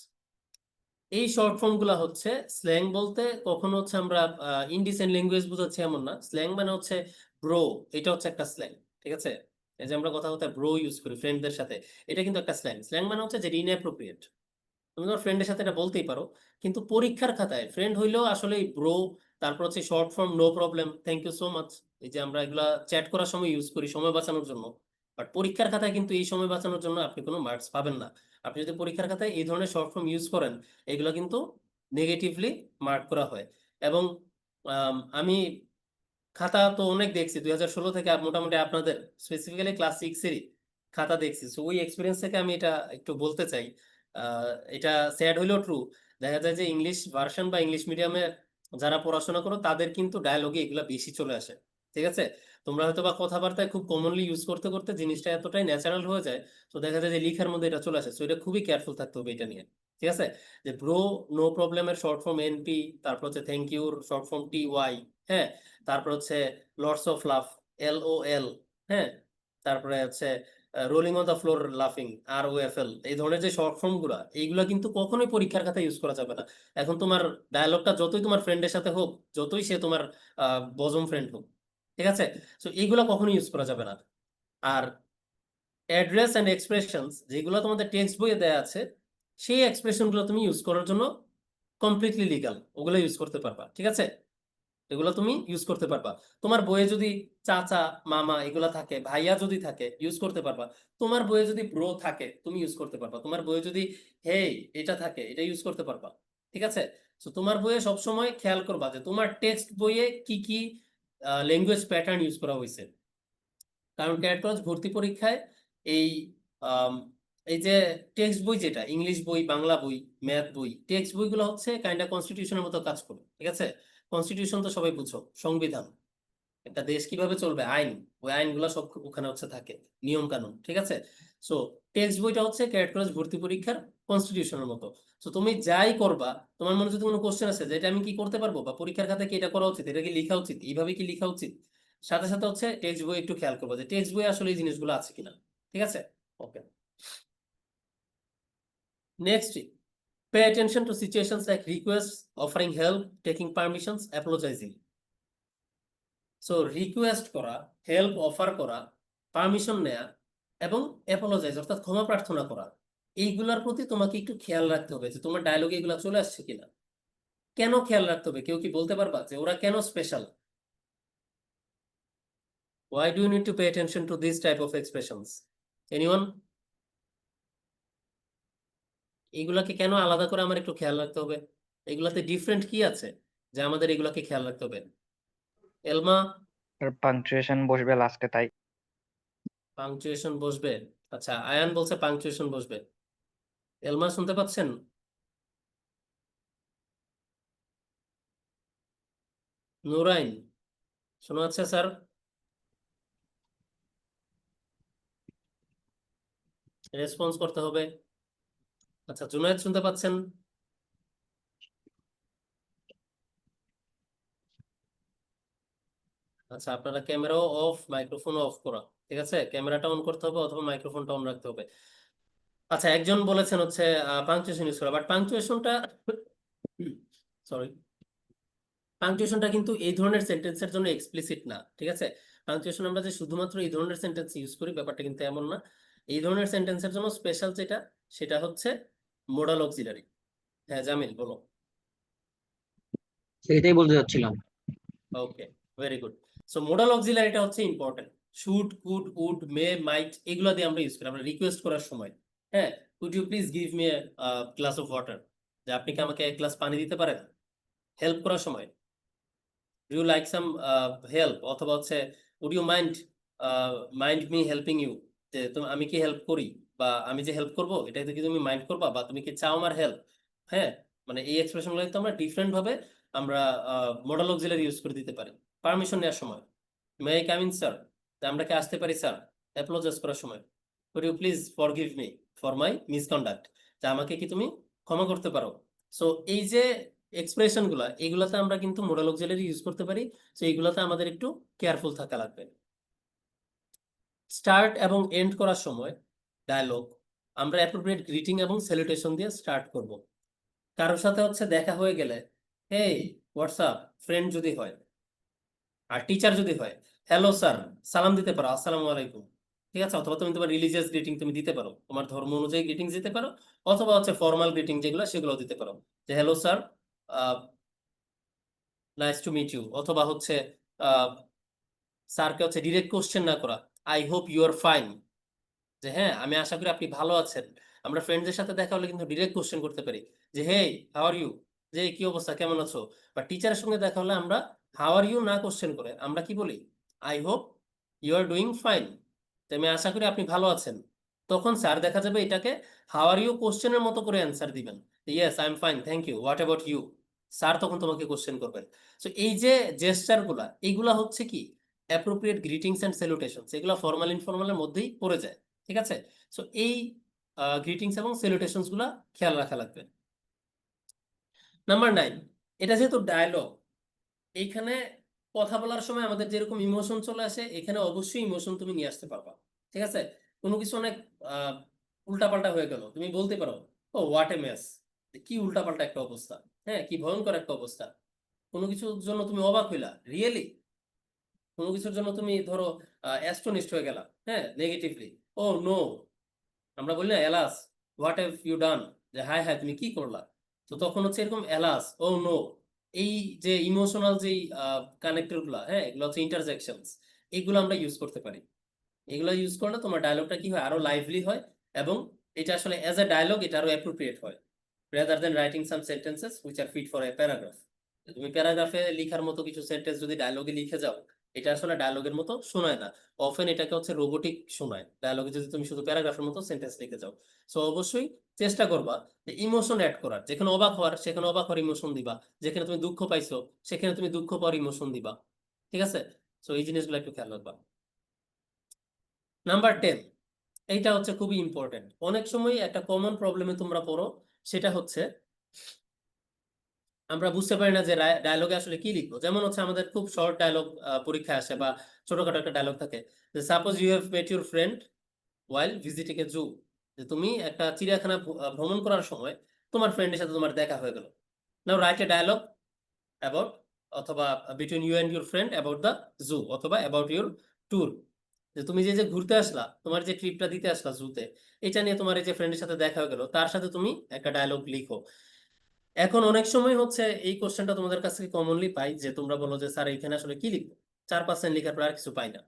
[SPEAKER 1] এই শর্ট ফর্ম গুলা হচ্ছে, স্ল্যাং বলতে কখনো হচ্ছে আমরা ইনডিসেন্ট ল্যাঙ্গুয়েজ বুঝাচ্ছি এমন না। স্ল্যাং মানে হচ্ছে ব্রো, এটা হচ্ছে একটা স্ল্যাং, ঠিক আছে। এই যে আমরা কথা কথা ব্রো ইউজ করি ফ্রেন্ডদের সাথে, এটা কিন্তু একটা স্ল্যাং। স্ল্যাং মানে হচ্ছে যে ইনঅ্যাপ্রোপ্রিয়েট, তুমি তোমার ফ্রেন্ডের সাথে এটা বলতেই পারো, কিন্তু পরীক্ষার খাতায় ফ্রেন্ড হইলেও আসলে ব্রো, তারপর হচ্ছে short form no problem, thank you so much, এই যে আমরা এগুলা চ্যাট করার সময় ইউজ করি সময় বাঁচানোর জন্য। বাট পরীক্ষার খাতায় কিন্তু এই সময় বাঁচানোর জন্য আপনি কোনো মার্কস পাবেন না। আপনি যদি পরীক্ষার খাতায় এই ধরনের শর্ট ফর্ম ইউজ করেন, এগুলো কিন্তু নেগেটিভলি মার্ক করা হয়। এবং আমি খাতা তো অনেক দেখছি, 2016 থেকে মোটামুটি আপনাদের স্পেসিফিক্যালি ক্লাস 6-এরই খাতা দেখছি। সো ওই এক্সপিরিয়েন্স থেকে আমি এটা একটু বলতে চাই। এটা স্যাড হইলেও ট্রু। দেখা যায় যে ইংলিশ ভার্সন বা ইংলিশ মিডিয়ামে যারা পড়াশোনা করো তাদের কিন্তু ডায়লগে এগুলা বেশি চলে আসে, ঠিক আছে। তোমরা হয়তো বা কথাবার্তায় খুব কমনলি ইউজ করতে করতে জিনিসটা এতটাই ন্যাচারাল হয়ে যায়, তো দেখা যায় যে লিখার মধ্যে এটা চলে আসে। সো এটা খুবই কেয়ারফুল থাকতে হবে এটা নিয়ে, ঠিক আছে। যে ব্রো নো প্রবলেমের শর্ট ফর্ম এনপি, তারপর হচ্ছে থ্যাংক ইউর শর্ট ফর্ম টি ওয়াই, হ্যাঁ, তারপর হচ্ছে লর্ডস অফ লাফ, LOL, হ্যাঁ, তারপরে হচ্ছে রোলিং অন দ্য ফ্লোর লাফিং, ROFL, এই ধরনের যে শর্ট ফর্ম গুলা, এইগুলা কিন্তু কখনোই পরীক্ষার খাতায় ইউজ করা যাবে না। এখন তোমার ডায়লগটা যতই তোমার ফ্রেন্ডের সাথে হোক, যতই সে তোমার বজম ফ্রেন্ড হোক, ঠিক আছে, তো এইগুলা কখনো ইউজ করা যাবে না। আর অ্যাড্রেস অ্যান্ড এক্সপ্রেশনস যেগুলো তোমাদের টেক্সট বইয়ে দেওয়া আছে, সেই এক্সপ্রেশনগুলো তুমি ইউজ করার জন্য কমপ্লিটলি লিগাল, ওগুলো ইউজ করতে পারবা, ঠিক আছে। এগুলো তুমি ইউজ করতে পারবা। তোমার বইয়ে যদি চাচা, মামা এগুলা থাকে, ভাইয়া যদি থাকে ইউজ করতে পারবা। তোমার বইয়ে যদি ব্রো থাকে তুমি ইউজ করতে পারবা। তোমার বইয়ে যদি হেই এটা থাকে, এটা ইউজ করতে পারবা, ঠিক আছে। তো তোমার বইয়ে সবসময় খেয়াল করবা যে তোমার টেক্সট বইয়ে কি কি ল্যাঙ্গুয়েজ প্যাটার্ন ইউজ করা হয়েছে। কারণ ক্যাট ক্রস ভর্তি পরীক্ষায় এই আম, এই যে টেক্সট বই, যেটা ইংলিশ বই, বাংলা বই, ম্যাথ বই, টেক্সট বইগুলো হচ্ছে কাইন্ড অফ কনস্টিটিউশনের মতো কাজ করে, ঠিক আছে। কনস্টিটিউশন তো সবাই বুঝো, সংবিধান, একটা দেশ কিভাবে চলবে, আইন, ওই আইনগুলো সব ওখানে হচ্ছে থাকে, নিয়ম কানুন, ঠিক আছে। সো টেক্সট বইটা হচ্ছে ক্যাট ক্রস ভর্তি পরীক্ষার কনস্টিটিউশনের মতো। সো তুমি যাই করবা, তোমার মনে যদি কোনো কোশ্চেন আছে যে এটা আমি কি করতে পারবো, বা পরীক্ষার খাতায় কি এটা করা উচিত, এটা কি লেখা উচিত, এইভাবে কি লেখা উচিত, সাথে সাথে হচ্ছে টেক্সট বই একটু খেয়াল করবো যে টেক্সট বই আসলে এই জিনিসগুলো আছে কিনা, ঠিক আছে। ওকে, next, pay attention to situations like requests, offering help, taking permissions, apologizing. So request করা, হেল্প অফার করা, পারমিশন নেয়া, এবং অ্যাপোলোজাইজ অর্থাৎ ক্ষমা প্রার্থনা করা, এইগুলার প্রতি তোমাকে একটু খেয়াল রাখতে হবে যে তোমার ডায়লগে এগুলা চলে আসছে কিনা। কেন খেয়াল রাখতে হবে, কেউ কি বলতে পারবা যে ওরা কেন special? Why do you need to pay attention to this type of expressions? Anyone? এইগুলাকে কেন আলাদা করে আমার একটু খেয়াল রাখতে হবে? এগুলাতে ডিফারেন্ট কি আছে যে আমাদের এগুলাকে খেয়াল রাখতে হবে? এলমা?
[SPEAKER 2] পাংচুয়েশন বসবে লাস্টে তাই।
[SPEAKER 1] পাংচুয়েশন বসবে? আচ্ছা, আয়ান বলছে পাংচুয়েশন বসবে। এলমা শুনতে পাচ্ছেন? নুরাইন শোনা যাচ্ছে স্যার? রেসপন্স করতে হবে। আচ্ছা, জুনায়েদ শুনতে পাচ্ছেন? আচ্ছা, আপনারা ক্যামেরাও অফ, মাইক্রোফোনও অফ করা, ঠিক আছে, ক্যামেরাটা অন করতে হবে অথবা মাইক্রোফোনটা অন রাখতে হবে। আচ্ছা, একজন বলেছেন হচ্ছে পাংচুয়েশন ইউজ করা, বাট পাংচুয়েশনটা সরি, পাংচুয়েশনটা কিন্তু এই ধরনের সেন্টেন্সের জন্য এক্সপ্লিসিট না, ঠিক আছে। পাংচুয়েশন আমরা যে শুধুমাত্র এই ধরনের সেন্টেন্স ইউজ করি ব্যাপারটা কিন্তু এমন না। এই ধরনের সেন্টেন্সের জন্য স্পেশাল যেটা সেটা হচ্ছে মোডাল অক্সিলারি। হ্যাঁ জামিল বলো।
[SPEAKER 3] সেটাই বলতে চাচ্ছিলাম।
[SPEAKER 1] ওকে, ভেরি গুড। সো মোডাল অক্সিলারিটা হচ্ছে ইম্পর্টেন্ট। শুড, কুড, উড, মে, মাইট এগুলো দিয়ে আমরা ইউজ করি আমরা রিকোয়েস্ট করার সময়। হ্যাঁ, could you please give me a glass of water, যে আপনি কি আমাকে এক গ্লাস পানি দিতে পারেন, হেল্প করার সময়। Do you like some help, অথবা হচ্ছে would you mind me helping you, যে তুমি আমি কি হেল্প করি, বা আমি যে হেল্প করবো এটাতে কি তুমি মাইন্ড করবা, বা তুমি কি চাও আমার হেল্প। হ্যাঁ, মানে এই এক্সপ্রেশনগুলো তো আমরা ডিফারেন্ট ভাবে আমরা মডাল অক্সিলারি ইউজ করে দিতে পারি। পারমিশন নেওয়ার সময়, may I come in sir, আমরা কি আসতে পারি স্যার। অ্যাপোলোজাইজ করার সময়, could you please forgive me for my misconduct, যে আমাকে কি তুমি ক্ষমা করতে পারো। সো এই যে এক্সপ্রেশন গুলা এগুলাতে আমরা কিন্তু মোডাল অক্সিলারি ইউজ করতে পারি। তো এইগুলাতে আমাদের একটু কেয়ারফুল থাকা লাগবে। স্টার্ট এবং এন্ড করার সময় ডায়লগ আমরা অ্যাপ্রোপ্রিয়েট গ্রিটিং এবং স্যালুটেশন দিয়ে স্টার্ট করব। কারোর সাথে হচ্ছে দেখা হয়ে গেলে হেই হোয়াটসঅ্যাপ, ফ্রেন্ড যদি হয়, আর টিচার যদি হয় হ্যালো স্যার, সালাম দিতে পারো আসসালামু আলাইকুম। ঠিক আছে, অথবা তুমি তোমার রিলিজিয়াস গ্রিটিং তুমি দিতে পারো, তোমার ধর্ম অনুযায়ী গ্রিটিং দিতে পারো, অথবা হচ্ছে ফর্মাল গ্রিটিং যেগুলো সেগুলো দিতে পারো, যে hello sir, nice to meet you, অথবা হচ্ছে স্যারকে হচ্ছে ডিরেক্ট কোশ্চেন না করা, I hope you are fine, যে হ্যাঁ আমি আশা করি আপনি ভালো আছেন। আমরা ফ্রেন্ডদের সাথে দেখা হলে কিন্তু ডিরেক্ট কোশ্চেন করতে পারি, যে হেই হাউ আর ইউ, যে কি অবস্থা কেমন আছো। বা টিচারের সঙ্গে দেখা হলে আমরা হাউ আর ইউ না কোশ্চেন করে আমরা কি বলি, I hope you are doing fine, আমি আশা করি আপনি ভালো আছেন। তখন স্যার দেখা যাবে এটাকে হাউ আর ইউ কোশ্চেনের মতো করে অ্যান্সার দিবেন, yes I am fine thank you, what about you. Sir তখন তোমাকে কোশ্চেন করবেন। সো এই যে জেস্টার গুলা এইগুলা হচ্ছে কি অ্যাপ্রোপ্রিয়েট গ্রিটিংস অ্যান্ড স্যালুটেশনস, এগুলো ফর্মাল ইনফর্মালের মধ্যেই পড়ে যায়। ঠিক আছে, সো এই গ্রিটিংস এবং স্যালুটেশনস গুলা খেয়াল রাখা লাগবে। নাম্বার 9, এটা যেহেতু ডায়লগ, এইখানে কথা বলার সময় আমাদের যেরকম ইমোশন চলে আসে এখানে অবশ্যই ইমোশন তুমি নিয়ে আসতে পারবা। ঠিক আছে, কোনো কিছু অনেক উল্টাপাল্টা হয়ে গেল, তুমি বলতে পারো ও হোয়াট এ মেস, কি উল্টাপাল্টা একটা অবস্থা, হ্যাঁ কি ভয়ঙ্কর একটা অবস্থা। কোনো কিছুর জন্য তুমি অবাক হইলা রিয়েলি, কোনো কিছুর জন্য তুমি ধরো অ্যাস্টোনিশড হয়ে গেলা, হ্যাঁ নেগেটিভলি, ও নো, আমরা বলি না alas, what have you done, যে হায় হায় তুমি কি করলা। তো তখন হচ্ছে এরকম এলাস, ও নো, এই যে ইমোশনাল যে কানেক্টর গুলা, হ্যাঁ এগুলো হচ্ছে ইন্টারজেকশনস, এগুলো আমরা ইউজ করতে পারি। এগুলো ইউজ করলে তোমার ডায়লগটা কি হয় আরো লাইভলি হয়, এবং এটা আসলে অ্যাজ এ ডায়লগ এটা আরো অ্যাপ্রোপ্রিয়েট হয়, rather than writing some sentences which are fit for a paragraph। তুমি প্যারাগ্রাফে লিখার মতো কিছু সেন্টেন্স যদি ডায়লগে লিখে যাও এটা আসলে ডায়লগের মতো শোনায় না, অফেন এটাকে হচ্ছে রোবোটিক শোনায় ডায়লগে যদি তুমি শুধু প্যারাগ্রাফের মতো সেন্টেন্স লিখে যাও। সো অবশ্যই চেষ্টা করবা যে ইমোশন অ্যাড করার, যেখানে অবাক হওয়ার সেখানে অবাক হওয়ার ইমোশন দিবা, যেখানে তুমি দুঃখ পাইছো সেখানে তুমি দুঃখ পাওয়ার ইমোশন দিবা। ঠিক আছে, সো এই জিনিসগুলো একটু খেয়াল রাখবা। নাম্বার 10, এইটা হচ্ছে খুবই ইম্পর্টেন্ট, অনেক সময় একটা কমন প্রবলেমে তোমরা পড়ো, সেটা হচ্ছে আমরা বুঝতে পারি না যে ডায়লগে আসলে কি লিখবো। যেমন হচ্ছে আমাদের খুব শর্ট ডায়লগ পরীক্ষায় আসে, বা ছোটখাটো একটা ডায়লগ থাকে, যে suppose you have met your friend while visiting a zoo, যে তুমি একটা চিড়িয়াখানা ভ্রমণ করার সময় তোমার ফ্রেন্ডের সাথে তোমার দেখা হয়ে গেল। Now write a dialogue about, অথবা between you and your friend about the zoo, অথবা অ্যাবাউট ইউর ট্যুর, যে তুমি যে যে ঘুরতে আসলা, তোমার যে ট্রিপটা দিতে আসলা জুতে, এটা নিয়ে তোমার এই যে ফ্রেন্ডের সাথে দেখা হয়ে গেল তার সাথে তুমি একটা ডায়লগ লিখো। এখন অনেক সময় হচ্ছে এই কোশ্চেনটা তোমাদের কাছ থেকে কমনলি পাই, যে তোমরা বলো যে স্যার এখানে আসলে কি লিখবো, 4% লিখার পর আর কিছু পাই না।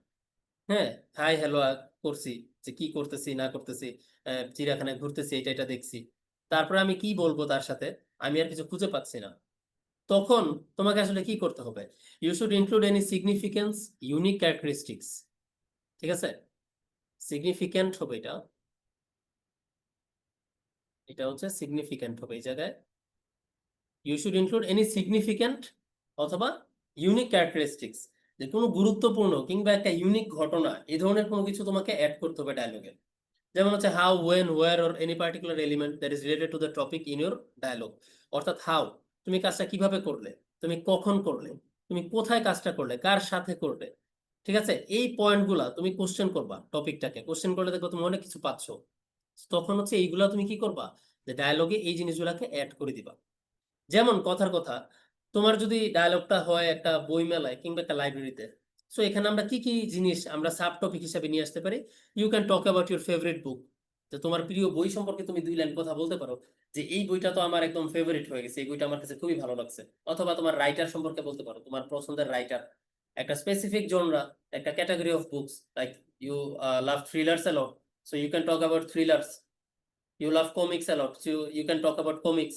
[SPEAKER 1] হ্যাঁ, হাই হ্যালো করছি, যে কি করতেছি না করতেছি, চিড়িয়াখানায় ঘুরতেছি এটা এটা দেখছি, তারপরে আমি কি বলবো তার সাথে, আমি আর কিছু খুঁজে পাচ্ছি না। তখন তোমাকে আসলে কি করতে হবে, you should include any significance, unique characteristics. ঠিক আছে, সিগনিফিক্যান্ট হবে এটা, এটা হচ্ছে সিগনিফিক্যান্ট হবে এই জায়গায়, you should include any significant অথবা ইউনিক ক্যারেক্টারিস্টিক্স, যে কোনো গুরুত্বপূর্ণ কিংবা একটা ইউনিক ঘটনা এই ধরনের কোনো কিছু তোমাকে অ্যাড করতে হবে ডায়লগে। যেমন হচ্ছে how, when, where or any particular element that is related to the topic in your dialogue. অর্থাৎ হাউ, তুমি কাজটা কিভাবে করলে, তুমি কখন করলে, তুমি কোথায় কাজটা করলে, কার সাথে করলে। ঠিক আছে, এই পয়েন্টগুলা তুমি কোশ্চেন করবা, টপিকটাকে কোশ্চেন করলে দেখো তুমি অনেক কিছু পাচ্ছ। তখন হচ্ছে এইগুলা তুমি কি করবা, যে ডায়লগে এই জিনিসগুলাকে অ্যাড করে দিবা। যেমন কথার কথা, তোমার যদি ডায়লগটা হয় একটা বই মেলায় কিংবা একটা লাইব্রেরিতে, সো এখানে আমরা কি কি জিনিস আমরা সাব টপিক হিসেবে নিয়ে আসতে পারি? You can talk about your favourite book, যে তোমার প্রিয় বই সম্পর্কে তুমি 2 লাইন কথা বলতে পারো, যে এই বইটা তো আমার একদম ফেভারিট হয়ে গেছে, এই বইটা আমার কাছে খুবই ভালো লাগছে। অথবা তোমার রাইটার সম্পর্কে বলতে পারো, তোমার পছন্দের রাইটার, একটা স্পেসিফিক জনরা, একটা category of books, like you love thrillers a lot, so you can talk about thrillers. You love comics a lot, so you can talk about comics.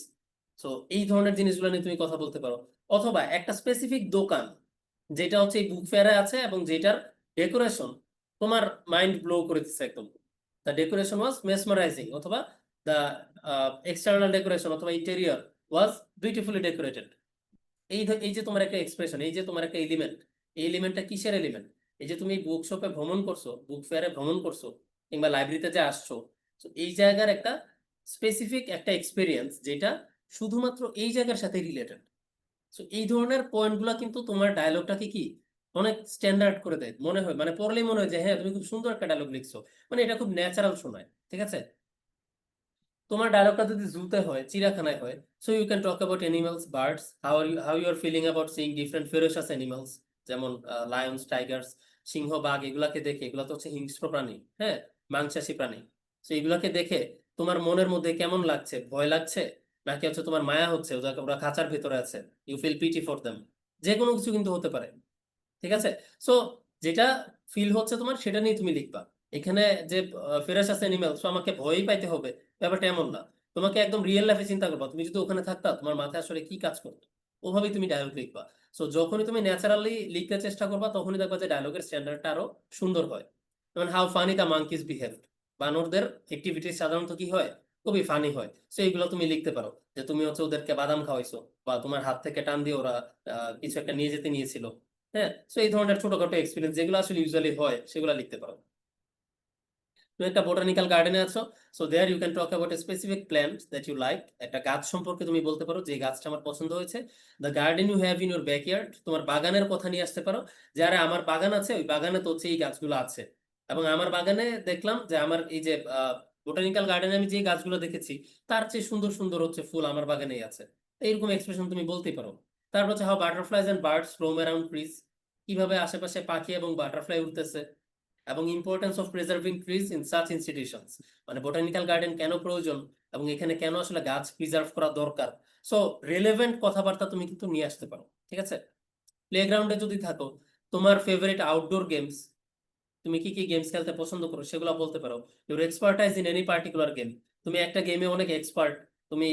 [SPEAKER 1] So এই ধরনের জিনিসগুলো নিয়ে তুমি কথা বলতে পারো। অথবা একটা স্পেসিফিক দোকান যেটা হচ্ছে এই বুক ফেয়ারে আছে এবং যেটার ডেকোরেশন তোমার মাইন্ড ব্লো করে দিচ্ছে একদম, দ্য ডেকোরেশন ওয়াজ মেসমারাইজিং, অথবা দ্য এক্সটার্নাল ডেকোরেশন অথবা ইন্টেরিয়র ওয়াজ বিউটিফুলি ডেকোরেটেড। এই যে তোমার একটা এক্সপ্রেশন, এই যে তোমার একটা এলিমেন্ট, এই এলিমেন্টটা কিসের এলিমেন্ট? এই যে তুমি বুক শপে ভ্রমণ করছো, বুক ফেয়ারে ভ্রমণ করছো, কিংবা লাইব্রেরিতে যে আসছো, তো এই জায়গার একটা স্পেসিফিক একটা এক্সপিরিয়েন্স যেটা শুধুমাত্র এই জায়গার সাথে রিলেটেড। সো এই ধরনের পয়েন্টগুলো কিন্তু তোমার ডায়লগটাকে কি অনেক স্ট্যান্ডার্ড করে দেয়, মনে হয় মানে পড়লেই মনে হয় যে হ্যাঁ তুমি খুব সুন্দর একটা ডায়লগ লিখছো, মানে এটা খুব ন্যাচারাল শোনায়। ঠিক আছে? তোমার ডায়লগটা যদি জুতে হয়, চিড়িয়াখানায় হয়, so you can talk about animals, birds, how you are feeling about seeing different ferocious animals, যেমন লায়ন্স, টাইগার্স, সিংহ, বাঘ, এগুলাকে দেখে, এগুলা তো হচ্ছে হিংস্র প্রাণী, হ্যাঁ, মাংসাশী প্রাণী। তো এগুলাকে দেখে তোমার মনের মধ্যে কেমন লাগছে? ভয় লাগছে, নাকি হচ্ছে তোমার মায়া হচ্ছে, ওরা ওরা খাঁচার ভেতরে আছে, you feel pity for them. যে কোনো কিছু কিন্তু হতে পারে। ঠিক আছে? সো যেটা ফিল হচ্ছে তোমার, সেটা নিয়ে তুমি লিখবা। এখানে যে ফেরাস অ্যানিমেল, সো আমাকে ভয়ই পাইতে হবে, ব্যাপারটা এমন না। তোমাকে একদম রিয়েল লাইফে চিন্তা করবা, তুমি যদি ওখানে থাকতা তোমার মাথায় আসলে কি কাজ করতো, ওভাবেই তুমি ডায়লগ লিখবা। সো যখনই তুমি ন্যাচারালি লিখতে চেষ্টা করবা, তখনই দেখবা যে ডায়লগের স্ট্যান্ডার্ডটা আরো সুন্দর হয়। যেমন how funny the monkeys behave, বানরদের অ্যাক্টিভিটিস সাধারণত কি হয়? খুবই ফানি হয়। সো এইগুলো তুমি লিখতে পারো, যে তুমি হচ্ছে ওদেরকে বাদাম খাওয়াইছো, বা তোমার হাত থেকে টান দিয়ে ওরা কিছু একটা নিয়ে যেতে নিয়েছিল। হ্যাঁ, তো এই ধরনের ছোটখাটো এক্সপিরিয়েন্স যেগুলো আসলে ইউজুয়ালি হয়, সেগুলো লিখতে পারো। তুমি একটা বোটানিক্যাল গার্ডেনে আছো, so there you can talk about a specific plant that you like. একটা গাছ সম্পর্কে তুমি বলতে পারো, যে গাছটা আমার পছন্দ হয়েছে। The garden you have in your backyard, তোমার বাগানের কথা নিয়ে আসতে পারো, যে আরে আমার বাগান আছে, ওই বাগানে তো হচ্ছে এই গাছগুলো আছে, এবং আমার বাগানে দেখলাম যে আমার এই যে বোটানিক্যাল গার্ডেনে আমি যে গাছগুলো দেখেছি, তার চেয়ে সুন্দর সুন্দর হচ্ছে ফুল আমার বাগানেই আছে। এইরকম এক্সপ্রেশন তুমি বলতেই পারো। তারপর হচ্ছে how butterflies and birds roam around trees, কিভাবে আশেপাশে পাখি এবং বাটারফ্লাই উঠতেছে, এবং importance of preserving trees in such institutions, মানে বোটানিক্যাল গার্ডেন কেন প্রয়োজন, এবং এখানে কেন আসলে গাছ প্রিজার্ভ করা দরকার। সো রেলেভেন্ট কথাবার্তা তুমি কিন্তু নিয়ে আসতে পারো। ঠিক আছে? প্লেগ্রাউন্ডে যদি থাকো, তোমার ফেভারিট আউটডোর গেমস, তুমি কি কি গেমস খেলতে পছন্দ করো সেগুলো বলতে পারো। Your expertise in any particular game, তুমি একটা গেমে অনেক এক্সপার্ট, তুমি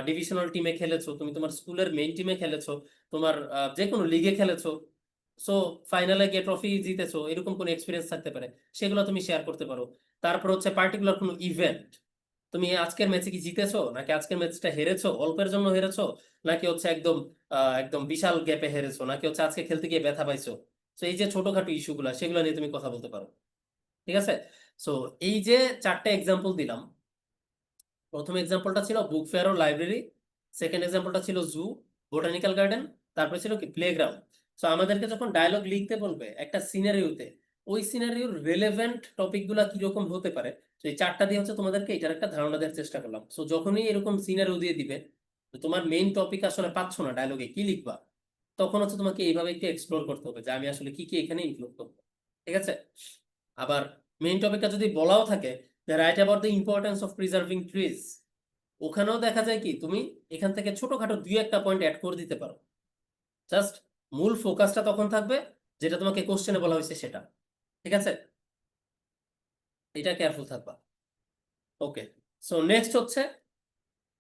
[SPEAKER 1] ডিভিশনাল টিমে খেলেছো, তুমি তোমার স্কুলের মেইন টিমে খেলেছো, তোমার যে কোনো লিগে খেলেছো, সো ফাইনালে গিয়ে ট্রফি জিতেছো, এরকম কোনো এক্সপিরিয়েন্স থাকতে পারে, সেগুলো তুমি শেয়ার করতে পারো। তারপর হচ্ছে পার্টিকুলার কোনো ইভেন্ট, তুমি আজকের ম্যাচে কি জিতেছো, নাকি আজকের ম্যাচটা হেরেছো, অল্পের জন্য হেরেছো, নাকি হচ্ছে একদম একদম বিশাল গ্যাপে হেরেছো, নাকি হচ্ছে আজকে খেলতে গিয়ে ব্যথা পাইছো। তো এই যে ছোটখাটো ইস্যুগুলো, সেগুলো নিয়ে তুমি কথা বলতে পারো। ঠিক আছে? সো এই যে 4টা এক্সাম্পল দিলাম, প্রথম এক্সাম্পলটা ছিল বুক ফেয়ার ও লাইব্রেরি, সেকেন্ড এক্সাম্পলটা ছিল জু, বোটানিক্যাল গার্ডেন, তারপরে ছিল কি প্লেগ্রাউন্ড। সো আমাদেরকে যখন ডায়লগ লিখতে বলবে একটা সিনারিওতে, ওই সিনারিওর রেলেভেন্ট টপিক গুলা কিরকম হতে পারে, তো এই 4টা দিয়ে হচ্ছে তোমাদেরকে এটার একটা ধারণা দেওয়ার চেষ্টা করলাম। সো যখনই এরকম সিনারিও দিয়ে দিবে, তো তোমার মেইন টপিক আসলে পাচ্ছ না, ডায়লগে কি লিখবা, তখন হচ্ছে তোমাকে এইভাবে একটু এক্সপ্লোর করতে হবে যে আমি আসলে কি কি এখানে ইনক্লুড করবো। ঠিক আছে? আবার মেইন টপিকটা যদি বলাও থাকে, right about the importance of preserving trees, ওখানেও দেখা যায় কি তুমি এখান থেকে ছোটখাটো 2-1টা পয়েন্ট অ্যাড করে দিতে পারো। জাস্ট মূল ফোকাসটা তখন থাকবে যেটা তোমাকে কোশ্চেনে বলা হয়েছে সেটা। ঠিক আছে? এটা কেয়ারফুল থাকবা। ওকে, সো নেক্সট হচ্ছে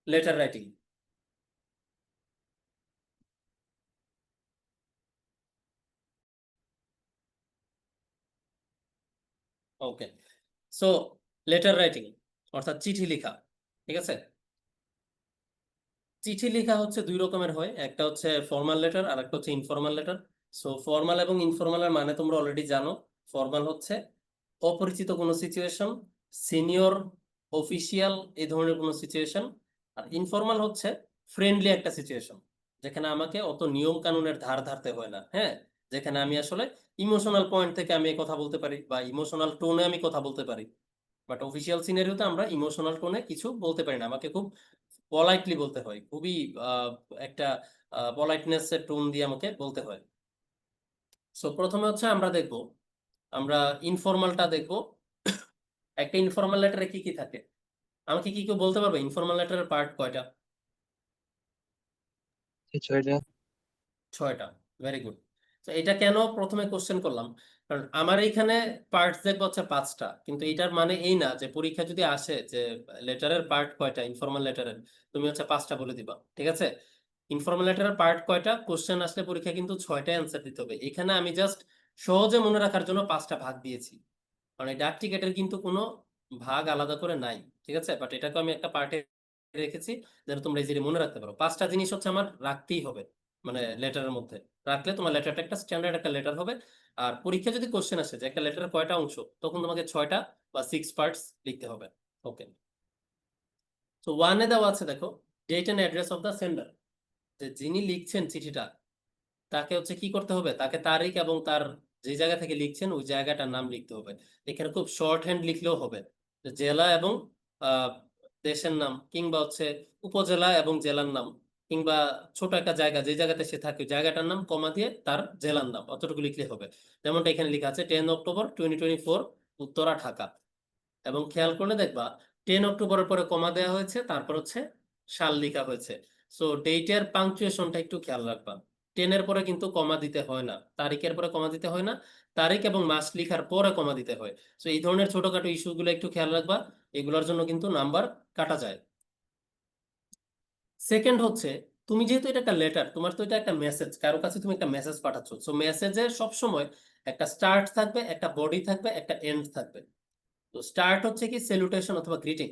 [SPEAKER 1] লেটার রাইটিং। ওকে, সো লেটার রাইটিং অর্থাৎ চিঠি লেখা। ঠিক আছে? চিঠি লেখা হচ্ছে 2 রকমের হয়, একটা হচ্ছে ফর্মাল লেটার আর একটা হচ্ছে ইনফর্মাল লেটার। সো ফর্মাল এবং ইনফর্মালের মানে তোমরা অলরেডি জানো। ফর্মাল হচ্ছে অপরিচিত কোনো সিচুয়েশন, সিনিয়র, অফিসিয়াল, এই ধরনের কোনো সিচুয়েশন। আর ইনফর্মাল হচ্ছে ফ্রেন্ডলি একটা সিচুয়েশন, যেখানে আমাকে অত নিয়ম কানুনের ধার ধারতে হয় না। হ্যাঁ, যেখানে আমি আসলে ইমোশনাল পয়েন্ট থেকে আমি কথা বলতে পারি, বা ইমোশনাল টোনে আমি কথা বলতে পারি। বাট অফিসিয়াল সিনারিওতে আমরা ইমোশনাল টোনে কিছু বলতে পারি না, আমাকে খুব পলাইটলি বলতে হয়, খুবই একটা পলাইটনেস এর টোন দিয়ে আমাকে বলতে হয়। সো প্রথমে হচ্ছে আমরা ইনফর্মালটা দেখবো। একটা ইনফর্মাল লেটারে কি কি থাকে আমাকে কি কেউ বলতে পারবে ইনফর্মাল লেটারের পার্ট কয়টা?
[SPEAKER 2] ছয়টা।
[SPEAKER 1] 6টা। Very good. তো এটা কেন প্রথমে কোশ্চেন করলাম, কারণ আমার এইখানে পার্টস দেখবো হচ্ছে 5টা, কিন্তু এটার মানে এই না যে পরীক্ষা যদি আসে যে লেটারের পার্ট কয়টা ইনফর্মাল লেটারের, তুমি হচ্ছে 5টা বলে দিবা, ঠিক আছে? ইনফর্মাল লেটারের পার্ট কয়টা কোশ্চেন আসলে পরীক্ষা কিন্তু 6টা অ্যান্সার দিতে হবে। এখানে আমি জাস্ট সহজে মনে রাখার জন্য 5টা ভাগ দিয়েছি, কারণ এই ডাক টিকেটের কিন্তু কোনো ভাগ আলাদা করে নাই, ঠিক আছে? বাট এটাকে আমি একটা পার্টে রেখেছি যেন তোমরা ইজিলি মনে রাখতে পারো। 5টা জিনিস হচ্ছে আমার রাখতেই হবে, মানে লেটারের মধ্যে রাখলে তোমার লেটারটা একটা স্ট্যান্ডার্ড একটা লেটার হবে। আর পরীক্ষা যদি কোশ্চেন আসে যে একটা লেটারের কয়টা অংশ, তখন তোমাকে 6টা বা 6 পার্টস লিখতে হবে। ওকে, তো 1-এ দেওয়া আছে, দেখো, date and address of the sender. যে যিনি লিখছেন চিঠিটা, তাকে হচ্ছে কি করতে হবে, তাকে তারিখ এবং তার যে জায়গা থেকে লিখছেন ওই জায়গাটার নাম লিখতে হবে। এখানে খুব শর্ট হ্যান্ড লিখলেও হবে, যে জেলা এবং আহ, দেশের নাম, কিংবা হচ্ছে উপজেলা এবং জেলার নাম, কিংবা ছোট একটা জায়গা যে জায়গাতে সে থাকে ওই জায়গাটার নাম কমা দিয়ে তার জেলার নাম, অতটুকু লিখলে হবে। যেমনটা এখানে লেখা আছে 10 অক্টোবর 2024, উত্তরা, ঢাকা। এবং খেয়াল করলে দেখবা 10 অক্টোবরের পরে কমা দেওয়া হয়েছে, তারপর হচ্ছে সাল লেখা হয়েছে। সো ডেটের পাংচুয়েশনটা একটু খেয়াল রাখবা। 10-এর পরে কিন্তু কমা দিতে হয় না, তারিখের পরে কমা দিতে হয় না, তারিখ এবং মাস লেখার পরে কমা দিতে হয়। সো এই ধরনের ছোটখাটো ইস্যুগুলো একটু খেয়াল রাখবা, এগুলোর জন্য কিন্তু নাম্বার কাটা যায়। সেকেন্ড হচ্ছে, তুমি যেহেতু এটা একটা লেটার, তোমার তো এটা একটা মেসেজ, কারো কাছে তুমি একটা মেসেজ পাঠাচ্ছ, সো মেসেজে সবসময় একটা স্টার্ট থাকবে, একটা বডি থাকবে, একটা এন্ড থাকবে। তো স্টার্ট হচ্ছে কি স্যালুটেশন অথবা গ্রিটিং,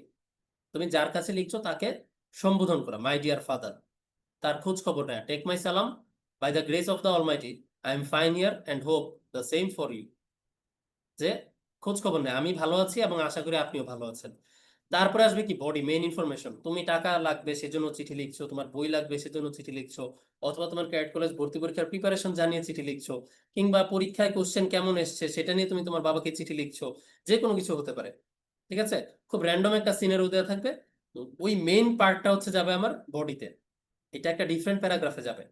[SPEAKER 1] তুমি যার কাছে লিখছো তাকে সম্বোধন করা, মাই ডিয়ার ফাদার। তার খোঁজ খবর নেয়, টেক মাই সালাম, by the grace of the almighty I am fine here and hope the same for you. যে খোঁজ খবর নেয়, আমি ভালো আছি এবং আশা করি আপনিও ভালো আছেন। তারপরে আসবে কি বডি, মেইন ইনফরমেশন, তুমি টাকা লাগবে সেজন্য চিঠি লিখছো, তোমার বই লাগবে সেজন্য চিঠি লিখছো, অথবা তোমার ক্যাডেট কলেজ ভর্তি পরীক্ষার প্রিপারেশন জানিয়ে চিঠি লিখছো, কিংবা পরীক্ষায় কোশ্চেন কেমন এসছে সেটা নিয়ে তুমি তোমার বাবাকে চিঠি লিখছো, যে কোনো কিছু হতে পারে, ঠিক আছে? খুব র্যান্ডম একটা সিনারিও দেওয়া থাকবে। তো ওই মেইন পার্টটা হচ্ছে যাবে আমার বডিতে, এটা একটা ডিফারেন্ট প্যারাগ্রাফে যাবে।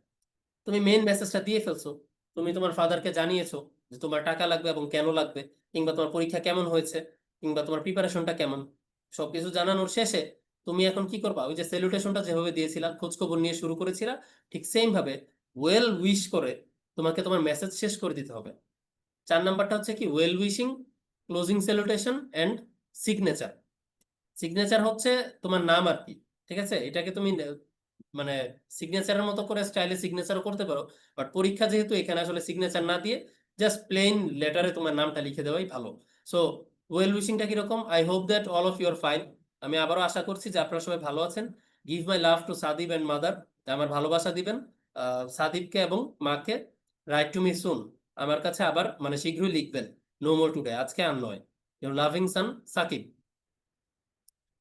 [SPEAKER 1] তুমি মেইন মেসেজটা দিয়ে ফেলছো, তুমি তোমার ফাদারকে জানিয়েছো যে তোমার টাকা লাগবে এবং কেন লাগবে, কিংবা তোমার পরীক্ষা কেমন হয়েছে, কিংবা তোমার প্রিপারেশনটা কেমন, সবকিছু জানানোর শেষে তুমি এখন কি করবা, ওই যে স্যালুটেশনটা যেভাবে দিয়েছিলা, খোঁজ খবর নিয়ে শুরু করেছিলা, ঠিক সেম ভাবে ওয়েল উইশ করে তোমাকে তোমার মেসেজ শেষ করে দিতে হবে। 4 নাম্বারটা হচ্ছে কি well wishing, closing salutation and signature. Signature হচ্ছে তোমার নাম আর কি, ঠিক আছে? এটাকে তুমি মানে সিগনেচারের মতো করে স্টাইলে সিগনেচারও করতে পারো, বাট পরীক্ষা যেহেতু, এখানে আসলে সিগনেচার না দিয়ে জাস্ট প্লেন লেটারে তোমার নামটা লিখে দেওয়াই ভালো। সো ওয়েল উইশিংটা কিরকম, I hope that all of your fine, আমি আবারও আশা করছি যে আপনারা সবাই ভালো আছেন। Give my love to Sadib and mother, আমার ভালোবাসা দিবেন সাদিবকে এবং মাকে। রাইট টু মি সুন, আমার কাছে আবার মানে শীঘ্রই লিখবেন। নো মোর টুডে, আজকে আর নয়। Your loving son Sakib.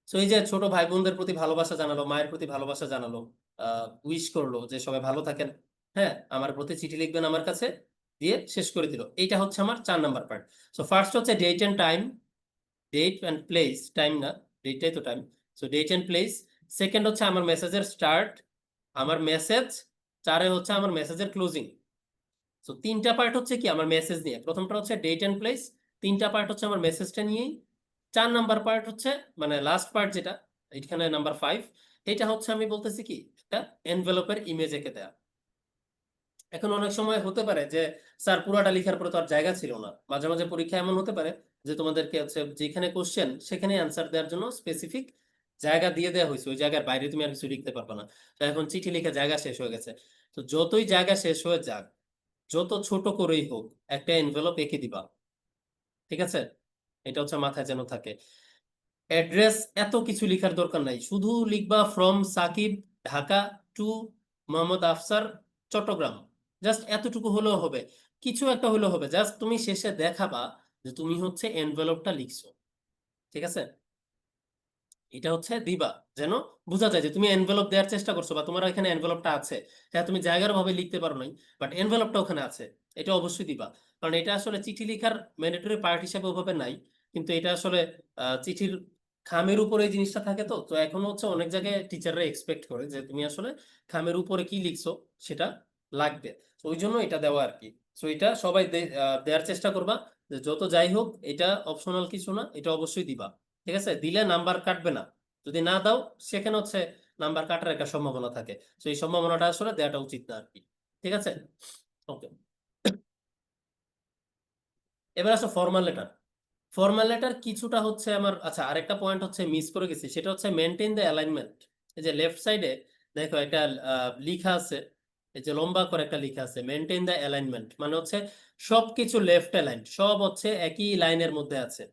[SPEAKER 1] So এই যে ছোট ভাই বোনদের প্রতি ভালোবাসা জানালো, মায়ের প্রতি ভালোবাসা জানালো, উইশ করলো যে সবাই ভালো থাকেন, হ্যাঁ, আমার প্রতি চিঠি লিখবেন আমার কাছে, দিয়ে শেষ করে দিল। এইটা হচ্ছে আমার 4 নাম্বার পার্ট। সো ফার্স্ট হচ্ছে date and time, date and place, time না, ডেটটাই তো time. So date and place. Second হচ্ছে আমার মেসেজের স্টার্ট, আমার মেসেজ। 4-এ হচ্ছে আমার মেসেজের ক্লোজিং। সো 3টা পার্ট হচ্ছে কি আমার মেসেজ নিয়ে, প্রথমটা হচ্ছে ডেট এন্ড প্লেস, 3টা পার্ট হচ্ছে আমার মেসেজটা নিয়েই। 4 নাম্বার পার্ট হচ্ছে মানে লাস্ট পার্ট যেটা, এখানে নাম্বার 5, এটা হচ্ছে আমি বলতেছি কি একটা এনভেলপের ইমেজ এঁকে দেয়া। এখন অনেক সময় হতে পারে যে স্যার পুরাটা লিখার পরে তো আর জায়গা ছিল না, মাঝে মাঝে পরীক্ষা এমন হতে পারে যে তোমাদেরকে হচ্ছে যেখানে কোশ্চেন সেখানে অ্যান্সার দেওয়ার জন্য স্পেসিফিক জায়গা দিয়ে দেওয়া হয়েছে, ওই জায়গার বাইরে তুমি আর কিছু লিখতে পারবে না। তো এখন চিঠি লিখে জায়গা শেষ হয়ে গেছে, তো যতই জায়গা শেষ হয়ে যাক, যত ছোট করেই হোক, একটা এনভেলপ এঁকে দিবা, ঠিক আছে? এটা হচ্ছে মাথায় যেন থাকে। অ্যাড্রেস এত কিছু লিখার দরকার নাই, শুধু লিখবা from Sakib, Dhaka, to Mohammad Afsar, Chittagong. Just এতটুকু হলেও হবে, কিছু একটা হলেও হবে, জাস্ট তুমি শেষে দেখাবা যে তুমি হচ্ছে এনভেলপটা লিখছো, ঠিক আছে? এটা হচ্ছে দিবা, যেন বোঝা যায় যে তুমি এনভেলপ দেওয়ার চেষ্টা করছো, বা তোমার এখানে এনভেলপটা আছে। হ্যাঁ, তুমি জায়গার ভাবে লিখতে পারো নাই, বাট এনভেলপটা ওখানে আছে, এটা অবশ্যই দিবা। কারণ এটা আসলে চিঠি লেখার ম্যান্ডেটরি পার্ট হিসেবে ওভাবে নাই, কিন্তু এটা আসলে চিঠির খামের উপরে এই জিনিসটা থাকে। তো তো এখন হচ্ছে অনেক জায়গায় টিচাররা এক্সপেক্ট করে যে তুমি আসলে খামের উপরে কি লিখছো সেটা লাগবে, তো ওই জন্য এটা দেওয়া আর কি। সো এটা সবাই দেওয়ার চেষ্টা করবা, যে যত যাই হোক এটা অপশনাল কিছু না, এটা অবশ্যই দিবা। ঠিক আছে, দিলে নাম্বার কাটবে না, যদি না দাও সেখানে হচ্ছে নাম্বার কাটার একটা সম্ভাবনা থাকে। তো এই সম্ভাবনাটা আসলে দেওয়াটা উচিত না আর কি। ঠিক আছে, ওকে। এবার আসো ফর্মাল লেটার। ফর্মাল লেটার কিছুটা হচ্ছে আমার, আচ্ছা আরেকটা পয়েন্ট হচ্ছে মিস করে গেছি, সেটা হচ্ছে মেনটেন দ্য অ্যালাইনমেন্ট। এই যে লেফট সাইডে দেখো একটা লিখা আছে, এই যে লম্বা করে একটা লিখা আছে মেনটেন দ্য অ্যালাইনমেন্ট, মানে হচ্ছে সবকিছু লেফট অ্যালাইন্ড, সব হচ্ছে একই লাইনের মধ্যে আছে,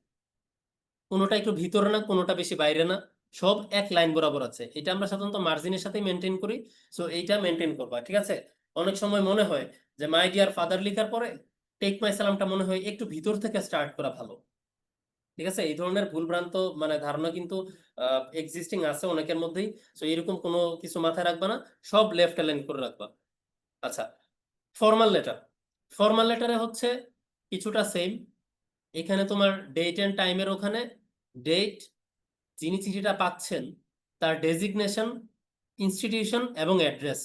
[SPEAKER 1] কোনোটা একটু ভিতরে না, কোনোটা বেশি বাইরে না, সব এক লাইন বরাবর আছে। এটা আমরা সাধারণত মার্জিনের সাথে মেনটেন করি। সো এইটা মেনটেন করবা, ঠিক আছে। অনেক সময় মনে হয় যে মাই ডিয়ার ফাদার লেখার পরে টেক মাই সালামটা মনে হয় একটু ভিতর থেকে স্টার্ট করা ভালো। ঠিক আছে, এই ধরনের ভুলভ্রান্ত মানে ধারণা কিন্তু এক্সিস্টিং আছে অনেকের মধ্যেই। সো এরকম কোনো কিছু মাথায় রাখবা না, সব লেফট অ্যালাইন করে রাখবা। আচ্ছা, ফর্মাল লেটার। ফর্মাল লেটারে হচ্ছে কিছুটা সেম। এখানে তোমার ডেট এন্ড টাইমের ওখানে ডেট, যিনি চিঠিটা পাচ্ছেন তার ডেজিগনেশন, ইনস্টিটিউশন এবং অ্যাড্রেস,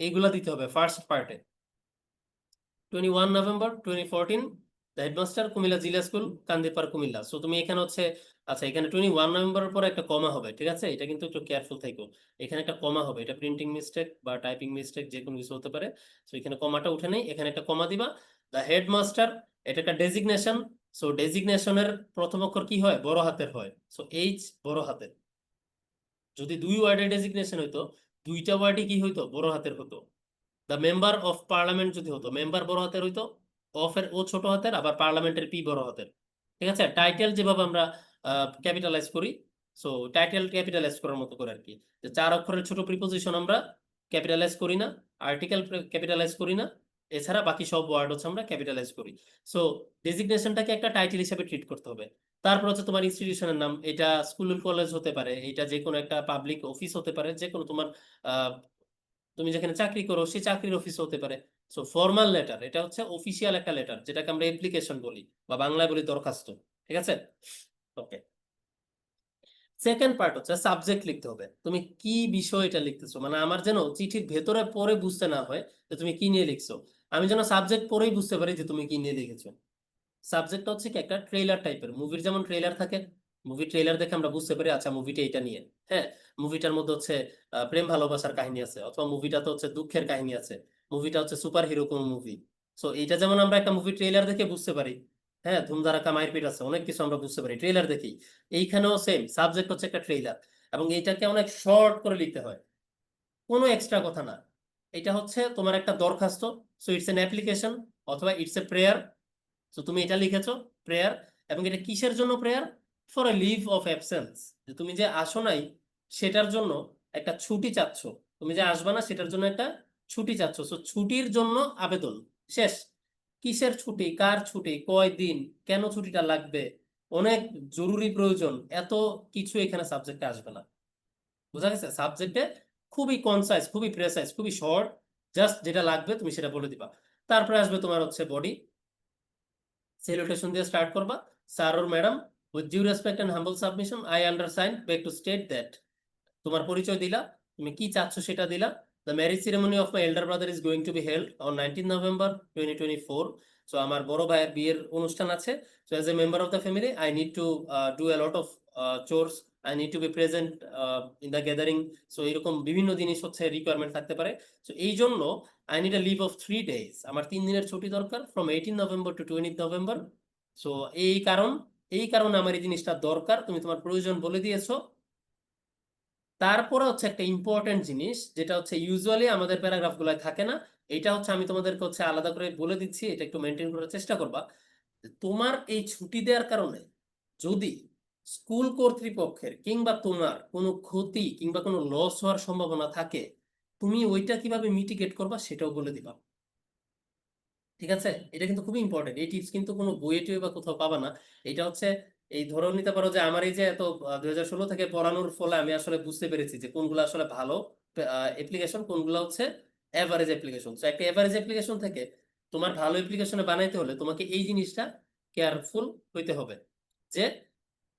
[SPEAKER 1] এইগুলা দিতে হবে ফার্স্ট পার্টে। 21 নভেম্বর 2014, দ্য হেডমাস্টার, কুমিল্লা জিলা স্কুল, কান্দিরপাড়, কুমিল্লা। সো তুমি এখানে হচ্ছে, আচ্ছা এখানে 21 নভেম্বরের পরে একটা কমা হবে, ঠিক আছে, এটা কিন্তু একটু কেয়ারফুল থাকো। এখানে একটা কমা হবে, এটা প্রিন্টিং মিস্টেক বা টাইপিং মিস্টেক যে কোনো কিছু হতে পারে। সো এখানে কমাটা উঠে নেই, এখানে একটা কমা দিবা। দ্য হেডমাস্টার, এটা একটা ডেজিগনেশন। সো ডেজিগনেশনের প্রথম অক্ষর কি হয়, বড় হাতের হয়, সো এইচ বড় হাতের। যদি দুই ওয়ার্ডের ডেজিগনেশন হইতো, দুইটা ওয়ার্ডই কি হইতো, বড় হাতের হতো। দ্য মেম্বার অফ পার্লামেন্ট যদি হতো, মেম্বার বড় হাতের হইতো, অফ এর ও ছোট হাতের, আবার পার্লামেন্টের পি বড় হাতের। ঠিক আছে, টাইটেল যেভাবে আমরা ক্যাপিটালাইজ করি, সো টাইটেল ক্যাপিটালাইজ করার মতো করে আর কি, যে চার অক্ষরের ছোট প্রিপোজিশন আমরা ক্যাপিটালাইজ করি না, আর্টিকেল ক্যাপিটালাইজ করি না, এছাড়া বাকি সব ওয়ার্ড হচ্ছে আমরা ক্যাপিটালাইজ করি। সো ডেজিগনেশনটাকে একটা টাইটেল হিসেবে ট্রিট করতে হবে। তারপর হচ্ছে তোমার ইনস্টিটিউশনের নাম, এটা স্কুল কলেজ হতে পারে, এটা যে কোনো একটা পাবলিক অফিস হতে পারে, যে কোনো তোমার তুমি যেখানে চাকরি করো সেই চাকরির অফিস হতে পারে। সো ফর্মাল লেটার এটা হচ্ছে অফিসিয়াল একটা লেটার, যেটাকে আমরা অ্যাপ্লিকেশন বলি বা বাংলায় বলি দরখাস্ত। ঠিক আছে, ওকে। সেকেন্ড পার্ট হচ্ছে সাবজেক্ট লিখতে হবে, তুমি কি বিষয় এটা লিখতেছো, মানে আমার যেন চিঠির ভেতরে পরে বুঝতে না হয় যে তুমি কি নিয়ে লিখছো, আমি যেন সাবজেক্ট পরেই বুঝতে পারি যে তুমি কি নিয়ে লিখেছো। সাবজেক্টটা হচ্ছে কি একটা ট্রেলার টাইপের, মুভির যেমন ট্রেলার থাকে, মুভি ট্রেলার দেখে আমরা বুঝতে পারি আচ্ছা মুভিটা এটা নিয়ে। হ্যাঁ, মুভিটার মধ্যে হচ্ছে প্রেম ভালোবাসার কাহিনী আছে, অথবা মুভিটাতে হচ্ছে দুঃখের কাহিনী আছে, মুভিটা হচ্ছে সুপার হিরো কোন মুভি। সো এইটা যেমন আমরা একটা মুভি ট্রেলার দেখে বুঝতে পারি, হ্যাঁ ধুমধারাক্কা মারপিট আছে, অনেক কিছু আমরা বুঝতে পারি ট্রেলার দেখেই। এইখানেও সেম, সাবজেক্ট হচ্ছে একটা ট্রেলার, এবং এইটাকে অনেক শর্ট করে লিখতে হয়, কোনো এক্সট্রা কথা না। এটা হচ্ছে তোমার একটা দরখাস্ত, সো ইটস এন অ্যাপ্লিকেশন, অথবা ইটস এ প্রেয়ার। তো তুমি এটা লিখেছো প্রেয়ার, এবং এটা কিসের জন্য prayer, for a leave of absence, যে তুমি যে আসো নাই সেটার জন্য একটা ছুটি চাচ্ছ, তুমি যে আসবা না সেটার জন্য একটা ছুটি চাচ্ছ, সো ছুটির জন্য আবেদন, শেষ। কিসের ছুটি, কার ছুটি, কয় দিন, কেন ছুটিটা লাগবে, অনেক জরুরি প্রয়োজন, এত কিছু এখানে সাবজেক্টে আসবে না। বোঝা গেছে, সাবজেক্টে খুবই কনসাইজ, খুবই প্রেসাইজ, খুবই শর্ট, জাস্ট যেটা লাগবে তুমি সেটা বলে দিবা। তারপরে আসবে তোমার হচ্ছে বডি, সেলুটেশন দিয়ে স্টার্ট করবা। Sir or madam, with due respect and humble submission I undersign beg to state that, তোমার পরিচয় দিলা, তুমি কি চাচ্ছ সেটা দিলা। The marriage ceremony of my elder brother is going to be held on 19 November 2024। So আমার বড় ভাইয়ের বিয়ের অনুষ্ঠান আছে। So as a member of the family I need to do a lot of চোরস, I need two B present in the gathering. So এরকম বিভিন্ন জিনিস হচ্ছে রিকোয়ারমেন্ট থাকতে পারে। সো এই জন্য I need a leave of 3 days, আমার 3 দিনের ছুটি দরকার, from 18 November to 20 November. So এই কারণে আমার এই জিনিসটা দরকার, তুমি তোমার প্রয়োজন বলে দিয়েছো। তারপরে হচ্ছে একটা ইম্পর্টেন্ট জিনিস, যেটা হচ্ছে ইউজুয়ালি আমাদের প্যারাগ্রাফ গুলায় থাকে না, এটা হচ্ছে আমি তোমাদেরকে হচ্ছে আলাদা করে বলে দিচ্ছি, এটা একটু মেনটেন করার চেষ্টা করবা। তোমার এই ছুটি দেওয়ার কারণে যদি স্কুল কর্তৃপক্ষের কিংবা তোমার কোনো ক্ষতি কিংবা কোনো লস হওয়ার সম্ভাবনা থাকে, তুমি ওইটা কিভাবে মিটিগেট করবা সেটাও বলে দিবা। ঠিক আছে, এটা কিন্তু খুবই ইম্পর্টেন্ট, এই টিপস কিন্তু কোনো বইয়ে টুয়ে বা কোথাও পাবা না। এটা হচ্ছে এই ধরো নিতে পারো যে আমার এই যে এত 2016 থেকে পড়ানোর ফলে আমি আসলে বুঝতে পেরেছি যে কোনগুলো আসলে ভালো অ্যাপ্লিকেশন, কোনগুলো হচ্ছে এভারেজ অ্যাপ্লিকেশন। তো একটা এভারেজ অ্যাপ্লিকেশন থেকে তোমার ভালো অ্যাপ্লিকেশনে বানাইতে হলে তোমাকে এই জিনিসটা কেয়ারফুল হইতে হবে, যে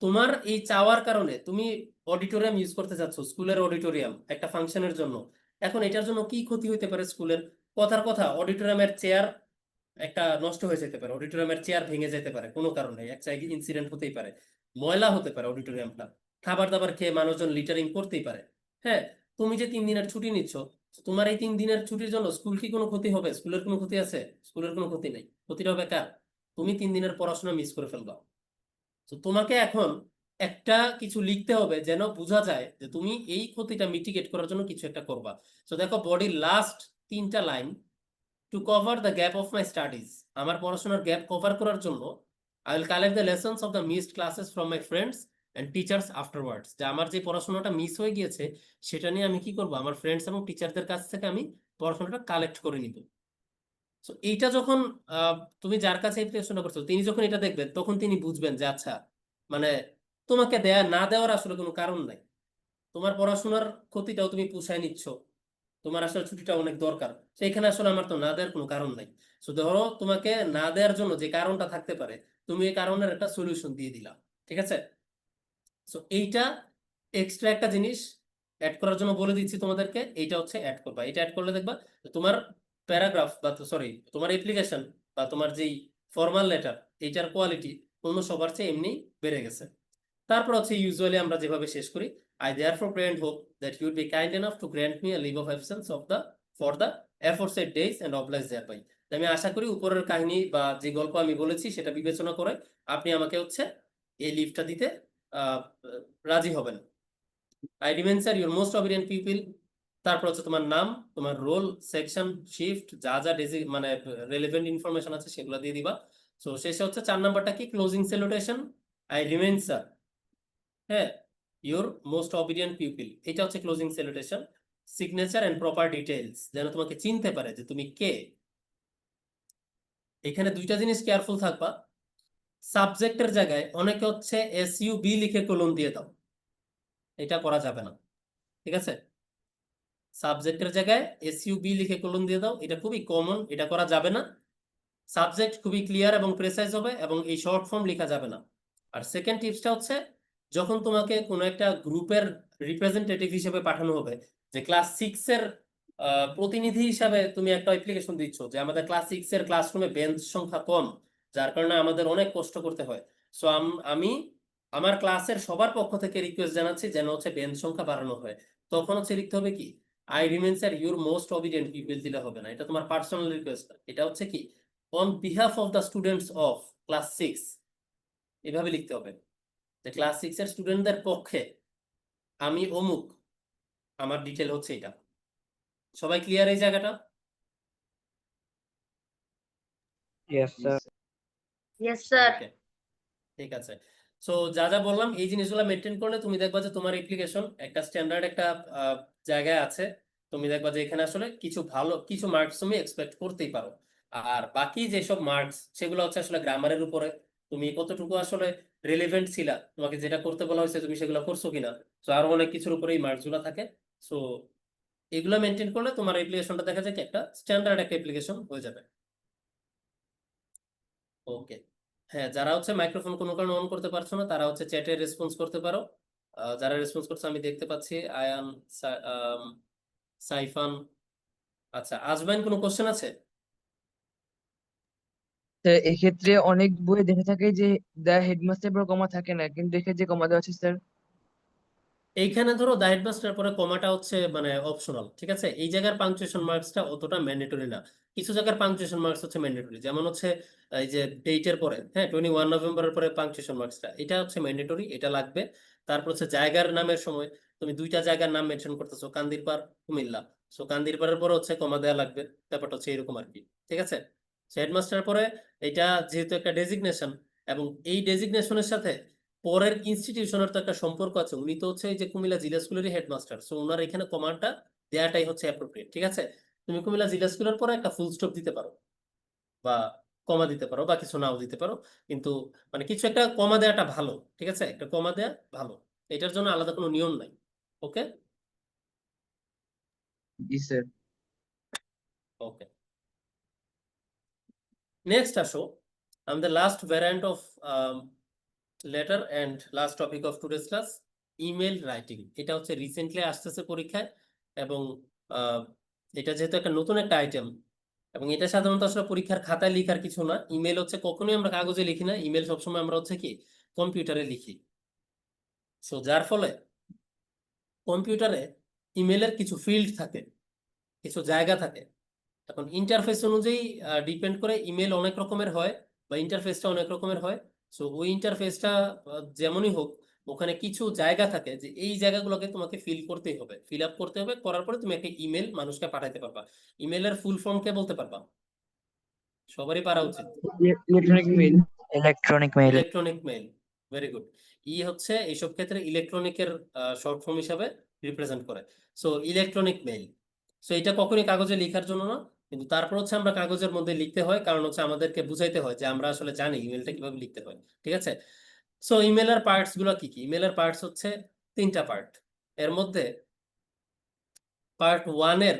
[SPEAKER 1] তোমার এই চাওয়ার কারণে তুমি অডিটোরিয়াম ইউজ করতে চাচ্ছ, স্কুলের অডিটোরিয়াম একটা ফাংশনের জন্য। এখন এটার জন্য কি ক্ষতি হইতে পারে স্কুলের, কথার কথা অডিটোরিয়ামের চেয়ার একটা নষ্ট হয়ে যেতে পারে, অডিটোরিয়ামের চেয়ার ভেঙে যেতে পারে কোনো কারণে, এক জায়গায় ইনসিডেন্ট হতেই পারে, ময়লা হতে পারে অডিটোরিয়ামটা, খাবার দাবার খেয়ে মানুষজন লিটারিং করতেই পারে। হ্যাঁ, তুমি যে 3 দিনের ছুটি নিচ্ছ, তোমার এই 3 দিনের ছুটির জন্য স্কুল কি কোনো ক্ষতি হবে? স্কুলের কোনো ক্ষতি আছে? স্কুলের কোনো ক্ষতি নেই। ক্ষতিটা হবে কার? তুমি 3 দিনের পড়াশোনা মিস করে ফেলবা। তো তোমাকে এখন একটা কিছু লিখতে হবে যেন বোঝা যায় যে তুমি এই ক্ষতিটা মিটিগেট করার জন্য কিছু একটা করবা। তো দেখো বডির লাস্ট 3টা line, to cover the gap of my studies, আমার পড়াশোনার গ্যাপ কভার করার জন্য I will collect the lessons of the missed classes from my friends and teachers afterwards. যে আমার যে পড়াশোনাটা মিস হয়ে গিয়েছে সেটা নিয়ে আমি কি করবো, আমার ফ্রেন্ডস এবং টিচারদের কাছ থেকে আমি পড়াশোনাটা কালেক্ট করে নিব। তো এইটা যখন তুমি যার কাছে এই প্রশ্নটা করছো তিনি যখন এটা দেখবেন তখন তিনি বুঝবেন যে আচ্ছা, মানে তোমাকে দেয়া না দেওয়ার আসলে কোনো কারণ নাই, তোমার পড়াশোনার ক্ষতিটাও তুমি পুষায় নিচ্ছ, তোমার আসলে ছুটিটা অনেক দরকার, সেইখানে আসলে আমার তো না দেওয়ার কোনো কারণ নাই। তো ধরো তোমাকে না দেওয়ার জন্য যে কারণটা থাকতে পারে, তুমি এই কারণের একটা সলিউশন দিয়ে দিলা। ঠিক আছে? তো এইটা এক্সট্রা একটা জিনিস অ্যাড করার জন্য বলে দিচ্ছি তোমাদেরকে, এইটা হচ্ছে অ্যাড করবা। এটা অ্যাড করলে দেখবা যে তোমার প্যারাগ্রাফ বা সরি তোমার অ্যাপ্লিকেশন বা তোমার যেই ফর্মাল লেটার, এইটার কোয়ালিটি অন্য সবার চেয়ে এমনি বেড়ে গেছে। তারপর হচ্ছে ইউজুয়ালি আমরা যেভাবে শেষ করি, I therefore pray and hope that you would be kind enough to grant me a leave of absence of the for the aforesaid days and oblige thereby. আমি আশা করি উপরের কাহিনী বা যে গল্প আমি বলেছি সেটা বিবেচনা করে আপনি আমাকে হচ্ছে এই লিভটা দিতে আহ, রাজি হবেন। I remain sir your most obedient people. তারপর হচ্ছে তোমার নাম, তোমার রোল, সেকশন, শিফট, যা যা মানে রেলেভেন্ট ইনফরমেশন আছে সেগুলো দিয়ে দিবা। তো শেষে হচ্ছে 4 নাম্বারটা কি, closing salutation, I remain sir, হ্যাঁ, ইউর মোস্ট অবিডিয়েন্ট পিপিল, এটা হচ্ছে closing salutation. Signature and proper details, যেন তোমাকে চিনতে পারে যে তুমি কে। এখানে 2টা জিনিস কেয়ারফুল থাকবা। সাবজেক্টের জায়গায় অনেকে হচ্ছে SUB লিখে কলম দিয়ে দাও, এটা করা যাবে না। ঠিক আছে? সাবজেক্টের জায়গায় SUB লিখে কলম দিয়ে দাও, এটা খুবই কমন, এটা করা যাবে না। সাবজেক্ট খুবই ক্লিয়ার এবং প্রেসাইজ হবে এবং এই শর্ট ফর্ম লেখা যাবে না। আর সেকেন্ড টিপসটা হচ্ছে, যখন তোমাকে কোনো একটা গ্রুপের রিপ্রেজেন্টেটিভ হিসেবে পাঠানো হবে, যে ক্লাস 6-এর প্রতিনিধি হিসাবে তুমি একটা অ্যাপ্লিকেশন দিচ্ছ যে আমাদের ক্লাস 6-এর ক্লাসরুমে বেঞ্চ সংখ্যা কম, যার কারণে আমাদের অনেক কষ্ট করতে হয়। সো আমি আমার ক্লাসের সবার পক্ষ থেকে রিকোয়েস্ট জানাচ্ছি যেন হচ্ছে বেঞ্চ সংখ্যা বাড়ানো হয়। তখন হচ্ছে লিখতে হবে কি, I remain sir your most obedient people, দিলে হবে না, এটা তোমার পার্সোনাল রিকোয়েস্ট। এটা হচ্ছে কি, on behalf of the students of class 6, এভাবে লিখতে হবে যে ক্লাস 6-এর স্টুডেন্টদের পক্ষে আমি অমুক, আমার ডিটেল হচ্ছে এটা। সবাই ক্লিয়ার এই জায়গাটা?
[SPEAKER 2] Yes sir.
[SPEAKER 3] Yes, sir.
[SPEAKER 1] ওকে, ঠিক আছে। সো যা যা বললাম এই জিনিসগুলো মেনটেন করলে তুমি দেখবা যে তোমার অ্যাপ্লিকেশন একটা স্ট্যান্ডার্ড একটা জায়গায় আছে। তুমি দেখবা যে এখানে আসলে কিছু ভালো কিছু মার্কস তুমি এক্সপেক্ট করতেই পারো। আর বাকি যেসব মার্কস সেগুলো হচ্ছে আসলে গ্রামারের উপরে, তুমি কতটুকু আসলে রেলেভেন্ট ছিলা, তোমাকে যেটা করতে বলা হয়েছে তুমি সেগুলো করছো কিনা। তো আরো অনেক কিছুর উপরে এই মার্কস গুলো থাকে। সো এগুলো মেনটেন করলে তোমার অ্যাপ্লিকেশনটা দেখা যায় কি একটা স্ট্যান্ডার্ড একটা অ্যাপ্লিকেশন হয়ে যাবে। ওকে, হ্যাঁ, যারা হচ্ছে মাইক্রোফোন কোনো কারণে অন করতে পারছো না তারা হচ্ছে চ্যাটে রেসপন্স করতে পারো। যারা রেসপন্স করছে আমি দেখতে পাচ্ছি, আয়ান, সাইফান। আচ্ছা, আজমাইন, কোনো কোশ্চেন আছে?
[SPEAKER 4] স্যার এক্ষেত্রে অনেক বই দেখে থাকে যে দ্য হেডমাস্টার পর কমা থাকে না, কিন্তু এক্ষেত্রে কমা দেওয়া আছে স্যার।
[SPEAKER 1] এইখানে ধরো দ্য হেডমাস্টার পরে কমাটা হচ্ছে মানে অপশনাল, ঠিক আছে? এই জায়গার পাংচুয়েশন মার্কসটা অতটা ম্যান্ডেটরি না। কিছু জায়গার পাংচুয়েশন মার্কস হচ্ছে ম্যান্ডেটরি, যেমন হচ্ছে এই যে ডেটের পরে, হ্যাঁ, 21 নভেম্বরের পরে পাংচুয়েশন মার্কসটা এটা হচ্ছে ম্যান্ডেটরি, এটা লাগবে। তারপর হচ্ছে জায়গার নামের সময় তুমি 2টা জায়গার নাম মেনশন করতেছো, কান্দিরপাড়, কুমিল্লা, সো কান্দিরপাড়ের পরে হচ্ছে কমা দেওয়া লাগবে। ব্যাপারটা হচ্ছে এরকম আর কি। ঠিক আছে? হেডমাস্টার পরে এটা যেহেতু একটা ডেজিগনেশন, এবং এই ডেজিগনেশনের সাথে পরের ইনস্টিটিউশনের তো একটা সম্পর্ক আছে, উনি তো হচ্ছে এই যে কুমিল্লা জিলা স্কুলেরই হেডমাস্টার, সো ওনার এখানে কমান্ডটা দেয়াটাই হচ্ছে অ্যাপ্রোপ্রিয়েট। ঠিক আছে? তুমি কুমিল্লা জিলা স্কুলের পরে একটা ফুল স্টপ দিতে পারো বা কমা দিতে পারো বা কিছু নাও দিতে পারো, কিন্তু মানে কিছু একটা কমা দেওয়াটা ভালো। ঠিক আছে? একটা কমা দেয়া ভালো, এটার জন্য আলাদা কোনো নিয়ম নাই। ওকে,
[SPEAKER 4] জি স্যার।
[SPEAKER 1] ওকে, নেক্সট আসো আমাদের last variant of letter and last topic of today's class, email writing. এটা হচ্ছে রিসেন্টলি আসতেছে পরীক্ষায়, এবং এটা যেহেতু একটা নতুন একটা আইটেম, এবং এটা সাধারণত আসলে পরীক্ষার খাতায় লেখার কিছু না। ইমেল হচ্ছে কখনোই আমরা কাগজে লিখি না, ইমেল সবসময় আমরা হচ্ছে কি কম্পিউটারে লিখি। সো যার ফলে কম্পিউটারে ইমেলের কিছু ফিল্ড থাকে, কিছু জায়গা থাকে। এখন ইন্টারফেস অনুযায়ী ডিপেন্ড করে, ইমেল অনেক রকমের হয় বা ইন্টারফেসটা অনেক রকমের হয়। সো ওই ইন্টারফেসটা যেমনই হোক, ওখানে কিছু জায়গা থাকে যে এই জায়গাগুলোকে তোমাকে ফিল করতেই হবে, ফিল আপ করতে হবে, করার পরে তুমি একটা ইমেল মানুষকে পাঠাতে পারবা। ইমেলের ফুল ফর্ম কে বলতে পারবা? সবারই পারা উচিত।
[SPEAKER 4] Electronic mail.
[SPEAKER 2] Electronic mail.
[SPEAKER 1] Electronic mail, very good. হচ্ছে এইসব ক্ষেত্রে ইলেকট্রনিকের শর্ট ফর্ম হিসাবে রিপ্রেজেন্ট করে। So electronic mail. সো এটা কখনোই কাগজে লেখার জন্য না, কিন্তু তারপর হচ্ছে আমরা কাগজের মধ্যে লিখতে হয়, কারণ হচ্ছে আমাদেরকে বুঝাইতে হয় যে আমরা আসলে জানি ইমেলটা কিভাবে লিখতে হয়। ঠিক আছে? সো ইমেলের পার্টস গুলো কি কি? ইমেলের পার্টস হচ্ছে 3টা পার্ট। এর মধ্যে পার্ট 1 এর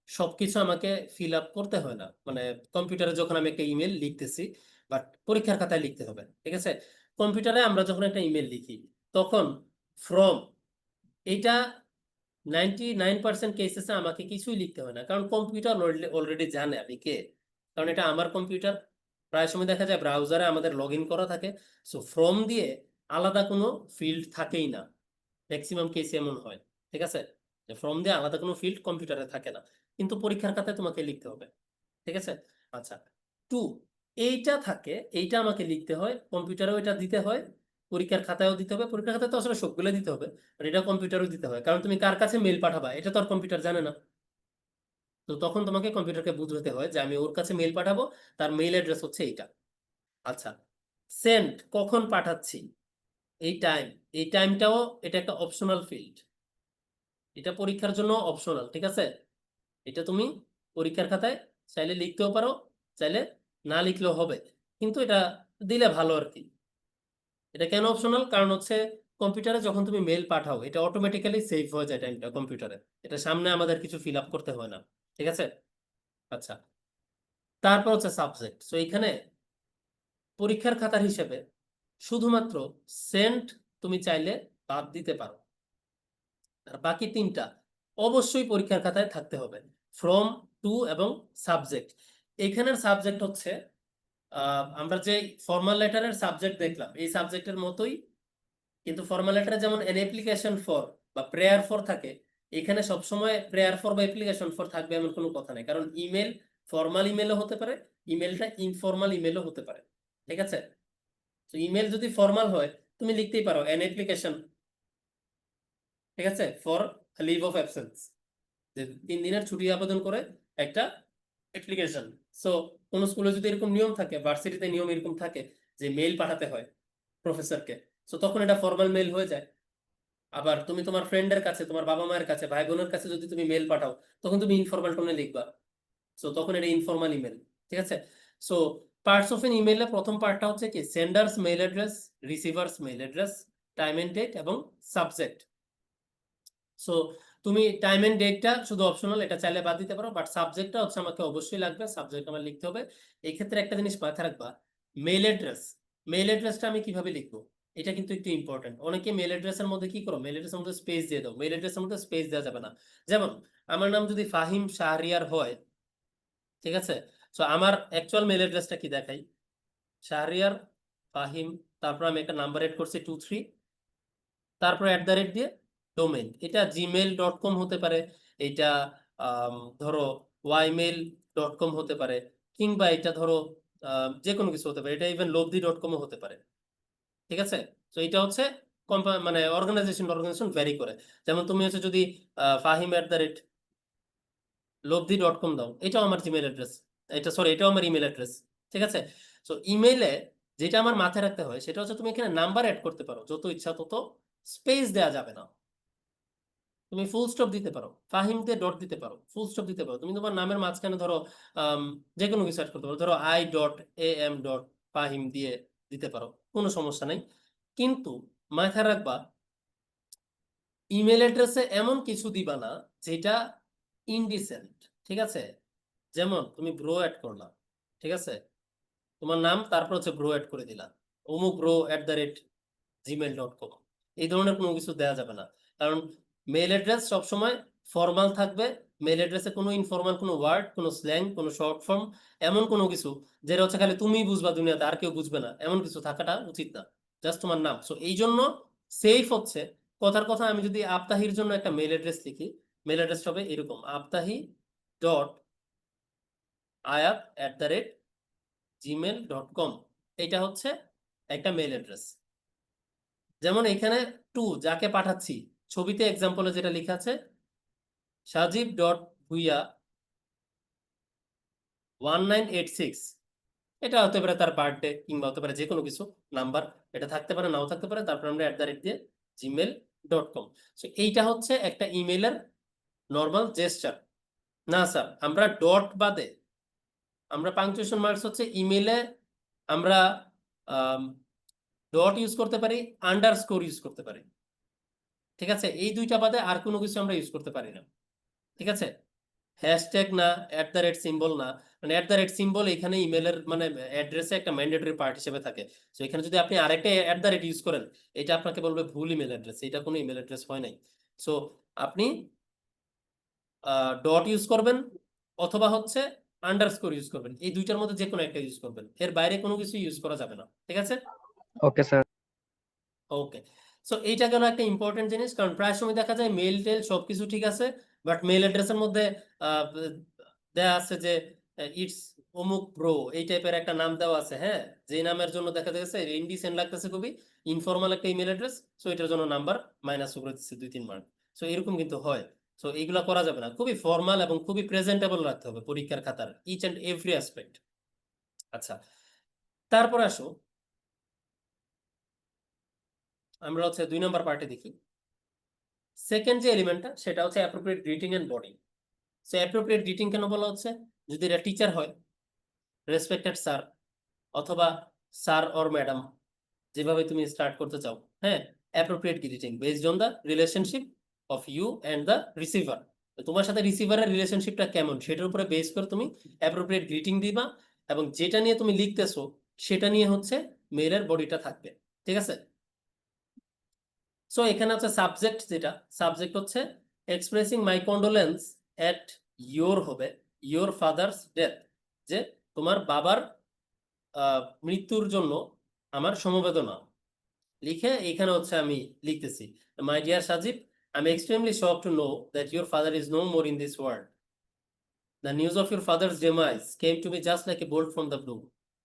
[SPEAKER 1] সবকিছু আমাকে ফিল আপ করতে হয় না, মানে কম্পিউটারে যখন আমি একটা ইমেল লিখতেছি, বাট পরীক্ষার খাতায় লিখতে হবে। ঠিক আছে? কম্পিউটারে আমরা যখন একটা ইমেল লিখি, তখন ফ্রম, এইটা 99% কেসেসে আমাকে কিছুই লিখতে হয় না, কারণ কম্পিউটার অলরেডি জানে আমি কে। কারণ এটা আমার কম্পিউটার। প্রায় সময় দেখা যায় ব্রাউজারে আমাদের লগ ইন করা থাকে। সো ফ্রম দিয়ে আলাদা কোনো ফিল্ড থাকেই না, ম্যাক্সিমাম কেসে এমন হয়। ঠিক আছে? যে ফ্রম দিয়ে আলাদা কোনো ফিল্ড কম্পিউটারে থাকে না, কিন্তু পরীক্ষার খাতায় তোমাকে লিখতে হবে। ঠিক আছে? আচ্ছা, 2, এইটা থাকে, এইটা আমাকে লিখতে হয়, কম্পিউটারেও এটা দিতে হয়, পরীক্ষার খাতায়ও দিতে হবে। পরীক্ষার খাতায় তো আসলে সবগুলো দিতে হবে, আর এটা কম্পিউটারও দিতে হয়, কারণ তুমি কার কাছে মেল পাঠাবা এটা তো আর কম্পিউটার জানে না। তো তখন তোমাকে কম্পিউটারকে বুঝতে হয় যে আমি ওর কাছে মেল পাঠাবো, তার মেইল অ্যাড্রেস হচ্ছে এইটা। আচ্ছা, সেন্ড, কখন পাঠাচ্ছি, এই টাইম, এই টাইমটাও এটা একটা অপশনাল ফিল্ড। এটা পরীক্ষার জন্য অপশনাল। ঠিক আছে? এটা তুমি পরীক্ষার খাতায় চাইলে লিখতেও পারো, চাইলে না লিখলেও হবে, কিন্তু এটা দিলে ভালো আর কি। এটা কেন অপশনাল? কারণ হচ্ছে কম্পিউটারে যখন তুমি মেল পাঠাও, এটা অটোমেটিক্যালি সেভ হয়ে যায় টাইমটা কম্পিউটারে, এটা সামনে আমাদের কিছু ফিল আপ করতে হয় না। ঠিক আছে? আচ্ছা, তারপর হচ্ছে সাবজেক্ট। সো এখানে পরীক্ষার খাতার হিসেবে শুধুমাত্র সেন্ট তুমি চাইলে বাদ দিতে পারো, আর বাকি 3টা অবশ্যই পরীক্ষার খাতায় থাকতে হবে, ফ্রম, টু এবং সাবজেক্ট। এখানের সাবজেক্ট হচ্ছে আমরা যে ফর্মাল লেটারের সাবজেক্ট দেখলাম, এই সাবজেক্টের মতোই, কিন্তু ফর্মাল লেটারে যেমন এন অ্যাপ্লিকেশন ফর বা প্রেয়ার ফর থাকে, এখানে সবসময় প্রেয়ার ফর বা অ্যাপ্লিকেশন ফর থাকবে এমন কোনো কথা নেই, কারণ ইমেল ফর্মাল ইমেলও হতে পারে, ইমেলটা ইনফর্মাল ইমেলও হতে পারে। ঠিক আছে? তো ইমেল যদি ফর্মাল হয়, তুমি লিখতেই পারো এন অ্যাপ্লিকেশন, ঠিক আছে, ফর লিভ অফ অ্যাবসেন্স, যে 3 দিনের ছুটি আবেদন করে একটা অ্যাপ্লিকেশন। সো কোন স্কুলে যদি এরকম নিয়ম থাকে, ভার্সিটিতে নিয়ম এরকম থাকে যে মেইল পাঠাতে হয় প্রফেসরকে, সো তখন এটা ফর্মাল মেইল হয়ে যায়। আবার তুমি তোমার ফ্রেন্ডের কাছে, তোমার বাবা মায়ের কাছে, ভাই বোনের কাছে যদি তুমি মেইল পাঠাও, তখন তুমি ইনফর্মাল টোনে লিখবা, সো তখন এটা ইনফর্মাল ইমেল। ঠিক আছে? সো পার্টস অফ এন ইমেইলে প্রথম পার্টটা হচ্ছে কি sender's mail address, receiver's mail address, time and date এবং সাবজেক্ট। সো তুমি টাইম এন্ড ডেটটা শুধু অপশনাল, এটা চাইলে বাদ দিতে পারো, বাট সাবজেক্টটা হচ্ছে আমাকে অবশ্যই লাগবে, সাবজেক্ট আমার লিখতে হবে। এই ক্ষেত্রে একটা জিনিস মাথায় রাখবা, মেইল অ্যাড্রেস, মেইল অ্যাড্রেসটা আমি কিভাবে লিখবো, এটা কিন্তু একটু ইম্পর্টেন্ট। অনেকে মেইল অ্যাড্রেসের মধ্যে কি করো, মেইল অ্যাড্রেসের মধ্যে স্পেস দিয়ে দাও, মেইল অ্যাড্রেসের মধ্যে স্পেস দেওয়া যাবে না। যেমন আমার নাম যদি ফাহিম শাহরিয়ার হয়, ঠিক আছে, সো আমার অ্যাকচুয়াল মেইল অ্যাড্রেসটা কি দেখাই, শাহরিয়ার ফাহিম, তারপর আমি একটা নাম্বার এড করছি 23, তারপর @ দিয়ে ডোমেইন, এটা gmail.com হতে পারে, এটা ধরো ymail.com হতে পারে, কিংবা এটা ধরো যে কোনো কিছু হতে পারে, এটা ইভেন lobdhi.com ও হতে পারে। ঠিক আছে? তো এটা হচ্ছে মানে অর্গানাইজেশন ভ্যারি করে। যেমন তুমি হচ্ছে যদি ফাহিম @lobdhi.com দাও, এটাও আমার জিমেল অ্যাড্রেস, এটা সরি এটাও আমার ইমেল অ্যাড্রেস। ঠিক আছে? সো ইমেইলে যেটা আমার মাথায় রাখতে হয় সেটা হচ্ছে তুমি এখানে নাম্বার অ্যাড করতে পারো যত ইচ্ছা, তত স্পেস দেওয়া যাবে না। তুমি ফুল স্টপ দিতে পারো, ফাহিম দিয়ে ডট দিতে পারো, ফুল স্টপ দিতে পারো, তুমি তোমার নামের মাঝখানে ধরো যে কোনো কিছু অ্যাড করতে পারো, ধরো I.am.ফাহিম দিয়ে দিতে পারো, কোনো সমস্যা নেই। কিন্তু মাথায় রাখবা, ইমেল অ্যাড্রেসে এমন কিছু দিবা না যেটা ইনডিসেন্ট। ঠিক আছে? যেমন তুমি ব্রো অ্যাড করলাম, ঠিক আছে, তোমার নাম তারপর হচ্ছে ব্রো অ্যাড করে দিলা, অমুক ব্রো @gmail.com, এই ধরনের কোনো কিছু দেওয়া যাবে না, কারণ মেইল অ্যাড্রেস সবসময় ফর্মাল থাকবে, মেল অ্যাড্রেসে কোনো ইনফর্মাল কোনো ওয়ার্ড, কোনো স্ল্যাং, কোনো শর্ট ফর্ম, এমন কোনো কিছু যেটা হচ্ছে খালি তুমিই বুঝবা, দুনিয়াতে আর কেউ বুঝবে না, এমন কিছু থাকাটা উচিত না। জাস্ট তোমার নাম। সো এই জন্য সেফ হচ্ছে, কথার কথা আমি যদি আবতাহির জন্য একটা মেল অ্যাড্রেস লিখি, মেল অ্যাড্রেস হবে এরকম, abtahi.ayat@gmail.com। এটা হচ্ছে একটা মেল অ্যাড্রেস। যেমন এখানে টু যাকে পাঠাচ্ছি, ছবিতে এক্সাম্পলে যেটা লেখা আছে sajib.bhuiya1986, এটা হতে পারে তার বার্থডে কিংবা হতে পারে যে কোনো কিছু নাম্বার, এটা থাকতে পারে নাও থাকতে পারে, তারপর আমরা @ দিয়ে gmail.com। সো এইটা হচ্ছে একটা ইমেলের নর্মাল জেস্টার। না স্যার, আমরা ডট বাদে, আমরা পাংচুয়েশন মার্কস হচ্ছে ইমেলে আমরা ডট ইউজ করতে পারি, আন্ডারস্কোর ইউজ করতে পারি, ঠিক আছে? এই দুইটা বাদে আর কোনো কিছু আমরা ইউজ করতে পারি না, ঠিক আছে? হ্যাশট্যাগ না, @সিম্বল না, মানে @সিম্বল এখানে ইমেলের মানে অ্যাড্রেসে একটা ম্যান্ডেটরি পার্ট হিসেবে থাকে। সো এখানে যদি আপনি আরেকটা @ ইউজ করেন, এটা আপনাকে বলবে ভুল ইমেল অ্যাড্রেস, এটা কোনো ইমেল অ্যাড্রেস হয় নাই। সো আপনি ডট ইউজ করবেন অথবা হচ্ছে আন্ডারস্কোর ইউজ করবেন, এই দুইটার মধ্যে যে কোনো একটা ইউজ করবেন, এর বাইরে কোনো কিছু ইউজ করা যাবে না, ঠিক আছে?
[SPEAKER 2] Okay, sir.
[SPEAKER 1] ওকে। সো এইটা গেল একটা ইম্পর্টেন্ট জিনিস, কারণ প্রায় সময় দেখা যায় মেল টেল সবকিছু ঠিক আছে, বাট মেল অ্যাড্রেসের মধ্যে আহ, দেয়া আছে যে ইটস অমুক ব্রো, এই টাইপের একটা নাম দেওয়া আছে, হ্যাঁ, যে নামের জন্য দেখা যাচ্ছে ইনডিসেন্ট লাগতেছে, খুবই ইনফর্মাল একটা ইমেল অ্যাড্রেস, সো এটার জন্য নাম্বার মাইনাস করে দিচ্ছে 2-3 মার্ক। সো এরকম কিন্তু হয়। সো এইগুলা করা যাবে না, খুবই ফর্মাল এবং খুবই প্রেজেন্টেবল রাখতে হবে পরীক্ষার খাতার ইচ অ্যান্ড এভরি অ্যাসপেক্ট। আচ্ছা, তারপর আসো আমরা হচ্ছে 2 নম্বর পার্টে দেখি। সেকেন্ড যে এলিমেন্টটা সেটা হচ্ছে appropriate greeting and body. So appropriate greeting কেন বলা হচ্ছে? যদি এটা টিচার হয়, রেসপেক্টেড স্যার অথবা স্যার অর ম্যাডাম, যেভাবে তুমি স্টার্ট করতে চাও, হ্যাঁ, appropriate greeting based on the relationship of you and the receiver. তোমার সাথে রিসিভারের রিলেশনশিপটা কেমন সেটার উপরে বেস করে তুমি অ্যাপ্রোপ্রিয়েট গ্রিটিং দিবা, এবং যেটা নিয়ে তুমি লিখতেছো সেটা নিয়ে হচ্ছে মেইলের বডিটা থাকবে, ঠিক আছে? সো এখানে হচ্ছে সাবজেক্ট, যেটা সাবজেক্ট হচ্ছে expressing my condolence at your হবে ইয়োর ফাদার্স ডেথ, যে তোমার বাবার মৃত্যুর জন্য আমার সমবেদনা লিখে এখানে হচ্ছে আমি লিখতেছি, my dear Sajib, I am extremely shock to know that your father is no more in this world. The news of your father's demise came to me just like a bolt from the blue.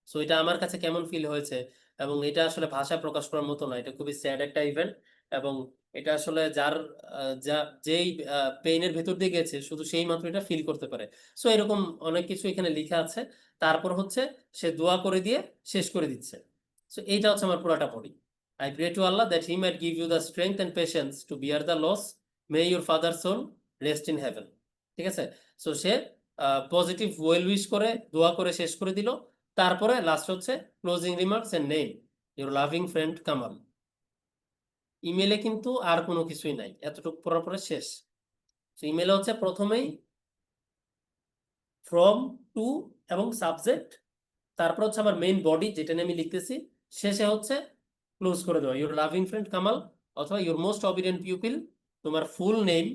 [SPEAKER 1] So এটা আমার কাছে কেমন feel হয়েছে, এবং এটা আসলে ভাষায় প্রকাশ করার মতো না, এটা খুবই স্যাড একটা ইভেন্ট, এবং এটা আসলে যার যা যেই পেইনের ভেতর দিয়ে গেছে শুধু সেই মাত্র এটা ফিল করতে পারে। সো এরকম অনেক কিছু এখানে লেখা আছে, তারপর হচ্ছে সে দোয়া করে দিয়ে শেষ করে দিচ্ছে। সো এইটা হচ্ছে আমার পুরাটা পড়ি। I pray to Allah that He might give you the strength and patience to bear the loss. May your father's soul rest in heaven. ঠিক আছে? সো সে পজিটিভ ওয়েল উইশ করে দোয়া করে শেষ করে দিল। তারপরে লাস্ট হচ্ছে closing remarks and name your loving friend Kamal. ইমেলে কিন্তু আর কোনো কিছুই নাই, এতটুকু পড়ার পরে শেষ। ইমেলে হচ্ছে প্রথমেই ফ্রম, টু এবং সাবজেক্ট, তারপর হচ্ছে আমার মেইন বডি যেটা নিয়ে আমি লিখতেছি, শেষে হচ্ছে ক্লোজ করে দেওয়া ইউর লাভিং ফ্রেন্ড কামাল অথবা ইউর মোস্ট অবিডিয়েন্ট পিউপিল, তোমার ফুল নেম,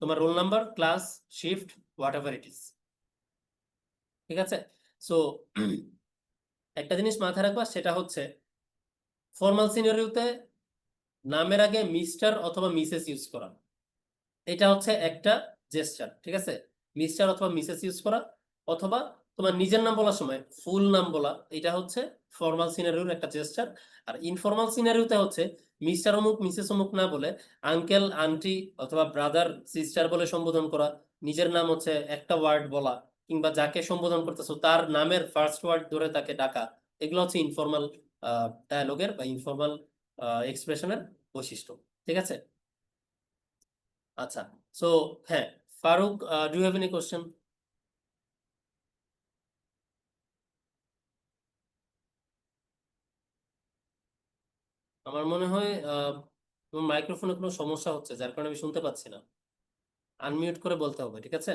[SPEAKER 1] তোমার roll number, class, shift, what ever it is, ঠিক আছে? সো একটা জিনিস মাথায় রাখবা, সেটা হচ্ছে ফর্মাল সিনারিওতে নামের আগে মিস্টার অথবা মিসেস ইউজ করা, এটা হচ্ছে একটা জেস্টার, ঠিক আছে? মিস্টার অথবা মিসেস ইউজ করা, অথবা তোমার নিজের নাম বলার সময় ফুল নাম বলা, এটা হচ্ছে ফর্মাল সিনারিওর একটা জেস্টার। আর ইনফর্মাল সিনারিওতে হচ্ছে মিস্টার অমুক মিসেস অমুক না বলে আঙ্কেল, আন্টি অথবা ব্রাদার, সিস্টার বলে সম্বোধন করা, নিজের নাম হচ্ছে একটা ওয়ার্ড বলা, কিংবা যাকে সম্বোধন করতেছো তার নামের ফার্স্ট ওয়ার্ড ধরে তাকে ডাকা, এগুলো হচ্ছে ইনফর্মাল ডায়ালগের বা ইনফর্মাল এক্সপ্রেশনের বৈশিষ্ট্য, ঠিক আছে? আচ্ছা, সো হ্যাঁ, Faruk, do you have any question? আমার মনে হয় তোমার মাইক্রোফোনে কোনো সমস্যা হচ্ছে, যার কারণে আমি শুনতে পাচ্ছি না। আনমিউট করে বলতে হবে, ঠিক আছে?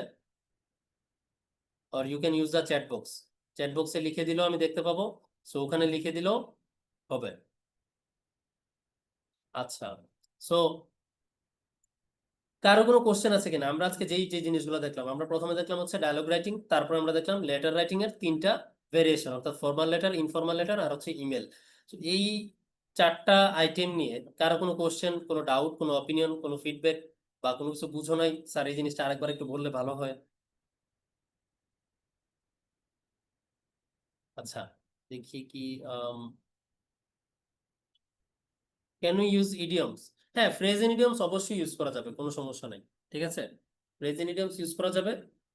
[SPEAKER 1] Or you can use the chat box, chat বক্সে লিখে দিলেও আমি দেখতে পাবো, সো ওখানে লিখে দিলেও হবে। আচ্ছা, সো কারো কোনো কোশ্চেন আছে কিনা? আমরা আজকে যেই যে জিনিসগুলো দেখলাম, আমরা প্রথমে দেখলাম হচ্ছে ডায়লগ রাইটিং, তারপর আমরা দেখলাম লেটার রাইটিং এর 3টা ভেরিয়েশন, অর্থাৎ ফর্মাল লেটার, ইনফর্মাল লেটার আর হচ্ছে ইমেল। এই 4টা আইটেম নিয়ে কারো কোনো কোশ্চেন, কোনো ডাউট, কোনো অপিনিয়ন, কোনো ফিডব্যাক বা কোনো কিছু বুঝো নাই, স্যার এই জিনিসটা আরেকবার একটু বললে ভালো হয়? আচ্ছা, দেখি কি, ক্যান ইউ ইউজ ইডিয়মস? হ্যাঁ, ফ্রেজ এন্ড ইডিয়মস অবশ্যই ইউজ করা যাবে, কোনো সমস্যা নাই। ঠিক আছে, ফ্রেজ এন্ড ইডিয়মস ইউজ করা যাবে,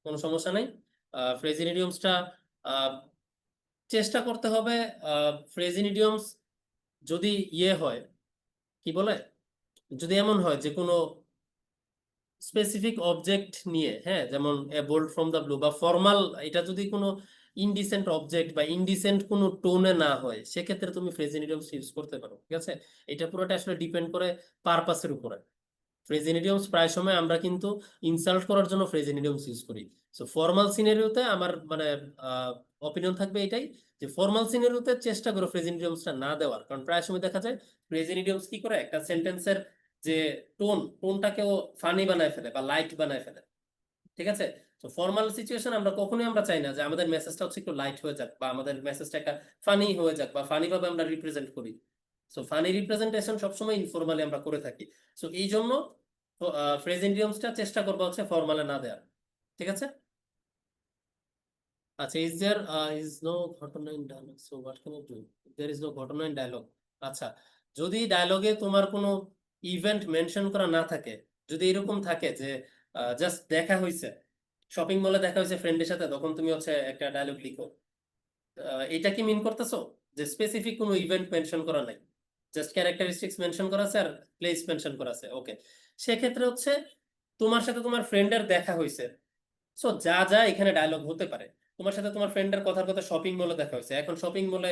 [SPEAKER 1] কোনো সমস্যা নাই। ফ্রেজ এন্ড ইডিয়মসটা চেষ্টা করতে হবে। ফ্রেজ এন্ড ইডিয়মস যদি হয়, কি বলে, যদি এমন হয় যে কোনো স্পেসিফিক অবজেক্ট নিয়ে, হ্যাঁ, যেমন a bolt from the blue বা ফর্মাল, এটা যদি কোনো ইনডিসেন্ট অবজেক্ট বা ইনডিসেন্ট কোনো টোনে না হয়, সেক্ষেত্রে তুমি ফ্রেজ এন্ড ইডিয়মস ইউজ করতে পারো। ঠিক আছে, এটা পুরোটা আসলে ডিপেন্ড করে পারপাসের উপরে। ফ্রেজ এন্ড ইডিয়মস প্রায় সময় আমরা কিন্তু ইনসাল্ট করার জন্য ফ্রেজ এন্ড ইডিয়মস ইউজ করি। সো ফর্মাল সিনারিওতে আমার মানে অপিনিয়ন থাকবে এটাই, যে ফর্মাল সিনারিওতে চেষ্টা করো ফ্রেজ এন্ড ইডিয়মসটা না দেওয়ার, কারণ প্রায় সময় দেখা যায় ফ্রেজ এন্ড ইডিয়মস কি করে, একটা সেন্টেন্সের যে টোনটাকেও ফানি বানায় ফেলে বা লাইট বানায় ফেলে। ঠিক আছে, তো ফর্মাল সিচুয়েশন আমরা কখনোই আমরা চাই না যে আমাদের মেসেজটা হচ্ছে একটু লাইট হয়ে যাক বা আমাদের মেসেজটা একটা ফানি হয়ে যাক বা ফানি ভাবে আমরা রিপ্রেজেন্ট করি। সো ফানি রিপ্রেজেন্টেশন সবসময় ইনফর্মালি আমরা করে থাকি। সো এই জন্য ফ্রেজ ইডিয়মসটা চেষ্টা করবো হচ্ছে ফর্মালে না দেওয়ার। ঠিক আছে। আচ্ছা, ইজ দেয়ার ইজ নো ঘটনা in dialogue, so what can I do? There is no ঘটনা ইন ডায়লগ। আচ্ছা, যদি ডায়লগে তোমার কোনো ইভেন্ট মেনশন করা না থাকে, যদি এরকম থাকে যে জাস্ট দেখা হয়েছে, শপিং মলে দেখা হয়েছে ফ্রেন্ডের সাথে, তখন তুমি হচ্ছে একটা ডায়লগ লিখো, এটা কি মিন করতেছো যে স্পেসিফিক কোনো ইভেন্ট মেনশন করা নাই, জাস্ট ক্যারেক্টারিস্টিক্স মেনশন করা আছে আর প্লেস মেনশন করা আছে? ওকে, সেক্ষেত্রে হচ্ছে তোমার সাথে তোমার ফ্রেন্ডের দেখা হয়েছে, সো যা যা এখানে ডায়লগ হতে পারে। তোমার সাথে তোমার ফ্রেন্ডের কথার কথা শপিং মলে দেখা হয়েছে, এখন শপিং মলে